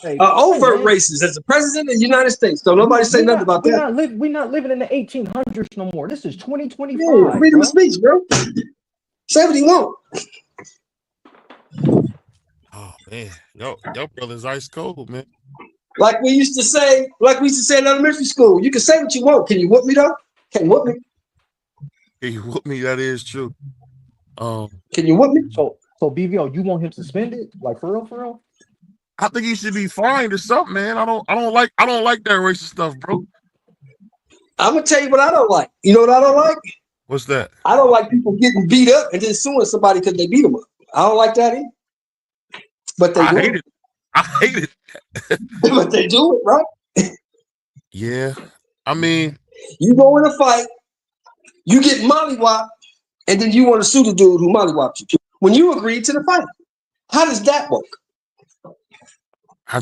Hey, hey, Overt man. racist as the president of the United States. So nobody say nothing about that. We're not living in the 1800s no more. This is Yeah, 2025, freedom of bro. speech, bro. Say what he want. Oh man, yo brother's ice cold, man. Like we used to say in elementary school. You can say what you want. Can you whoop me though? Can you whoop me? He whooped me. That is true. Can you whoop me? So BVO, you want him suspended? Like for real, for real? I think he should be fined or something, man. I don't like that racist stuff, bro. I'm gonna tell you what I don't like. You know what I don't like? What's that? I don't like people getting beat up and then suing somebody because they beat them up. I don't like that either. But they do hate it. I hate it. But they do it, right? Yeah. I mean, you go in a fight, you get mollywopped, and then you want to sue the dude who mollywopped you. When you agreed to the fight, how does that work? I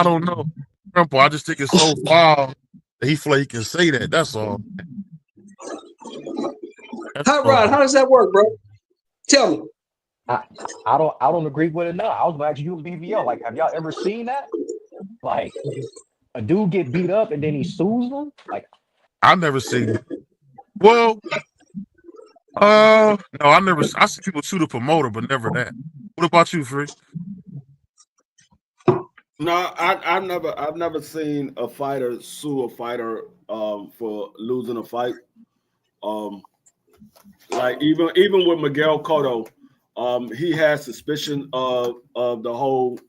don't know. Grandpa, I just think it's so foul that he feel like he can say that. That's all. Hot Rod, how does that work, bro? Tell me. I don't agree with it now. I was gonna ask you and BVO, like, have y'all ever seen that? Like a dude get beat up and then he sues them? Like I've never seen it. Well, no, I see people sue the promoter, but never that. What about you, Free? No, I've never seen a fighter sue a fighter for losing a fight. Like even with Miguel Cotto, he has suspicion of the whole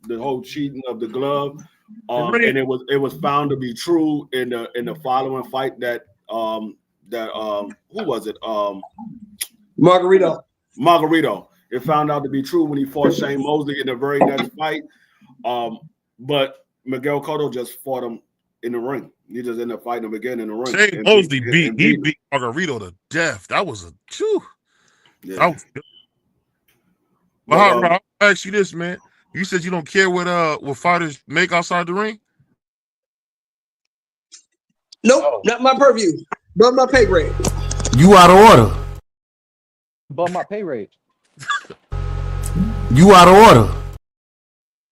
cheating of the glove, and it was found to be true in the following fight that who was it? Margarito. It found out to be true when he fought Shane Mosley in the very next fight. But Miguel Cotto just fought him in the ring. He just ended up fighting him again in the ring. Shane Mosley beat Margarito to death. That was a chew. Yeah. That was good. Well, I'll ask you this, man. You said you don't care what fighters make outside the ring? Nope, not my purview. Above my pay grade. You out of order. above my pay rate. You out of order.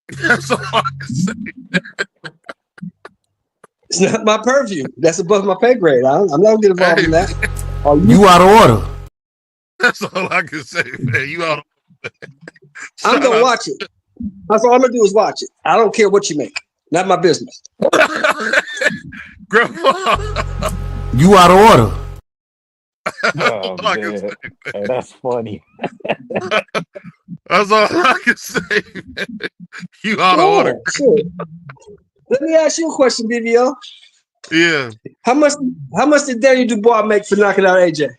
That's all I can say. It's not my purview. That's above my pay grade. I'm not gonna get involved in that. You out of order. That's all I can say, man. You out of order. I'm gonna watch it. That's all I'm gonna do is watch it. I don't care what you make. Not my business. Grandma. You out of order. Oh, man. Hey, that's funny. That's all I can say, man. You out of order. Sure. Let me ask you a question, BVO. Yeah. How much did Daniel Dubois make for knocking out AJ?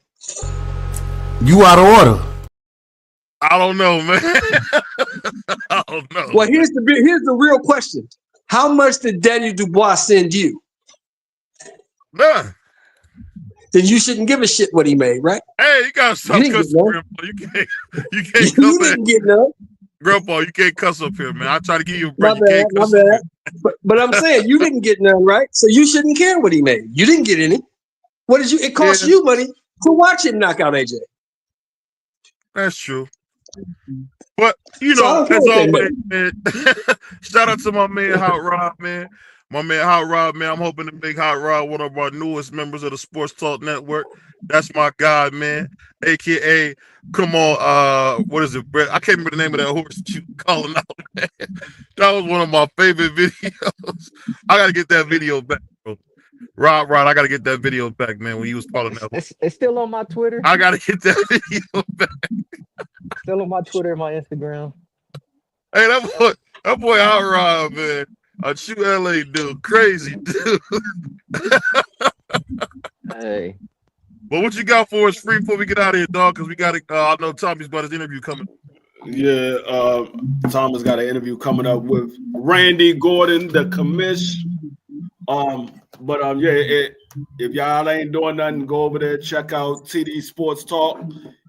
You out of order. I don't know, man. I don't know. Well, here's the real question. How much did Daniel Dubois send you? None. Then you shouldn't give a shit what he made, right? Hey, you gotta stop You didn't cussing, get Grandpa. You can't You come didn't in. get none. Grandpa, you can't cuss up here, man. I try to give you a My break. You bad, can't my cuss up bad. here. But I'm saying you didn't get none, right? So you shouldn't care what he made. You didn't get any. What did you? It cost Yeah. you money to watch him knock out AJ. That's true. But you So I know, don't care as what they always, made. man. Shout out to my man Hot Rod, man. My man Hot Rod, man. I'm hoping to make Hot Rod one of our newest members of the Sports Talk Network. That's my guy, man. AKA, come on, what is it, Brett? I can't remember the name of that horse that you calling out, man. That was one of my favorite videos. I gotta get that video back, bro. Rod, I gotta get that video back, man. When he was calling that horse. It's still on my Twitter. I gotta get that video back. Still on my Twitter and my Instagram. Hey, that boy Hot Rod, man. A true LA dude, crazy dude. Hey. But what you got for us free before we get out of here, dog? Because we got I know Tommy's got his interview coming. Yeah, Thomas got an interview coming up with Randy Gordon, the commish. If y'all ain't doing nothing, go over there, check out TD Sports Talk.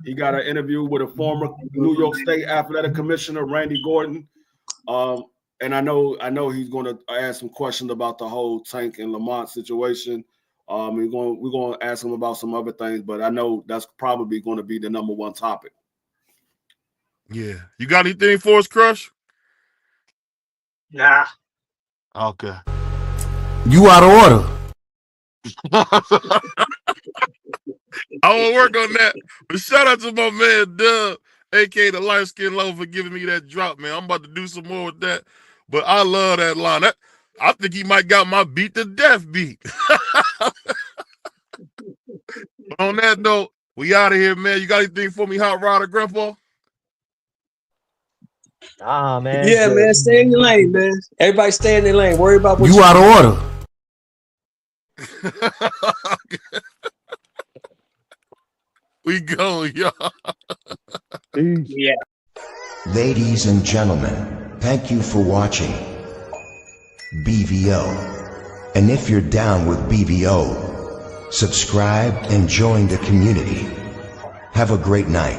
He got an interview with a former New York State Athletic Commissioner, Randy Gordon. And I know he's going to ask some questions about the whole Tank and Lamont situation. We're going to ask him about some other things, but I know that's probably going to be the number one topic. Yeah. You got anything for us, Crush? Nah. Okay. You out of order. I will work on that. But shout out to my man Dub, aka the light skin lover, for giving me that drop, man. I'm about to do some more with that. But I love that line. I think he might got my beat to death beat. But on that note, we out of here, man. You got anything for me, Hot Rod or Grandpa? Ah, man. Yeah, man. Stay in your lane, man. Everybody stay in their lane. Worry about what You out of order. We going, y'all. Yeah. Ladies and gentlemen, thank you for watching BVO. And if you're down with BVO, subscribe and join the community. Have a great night.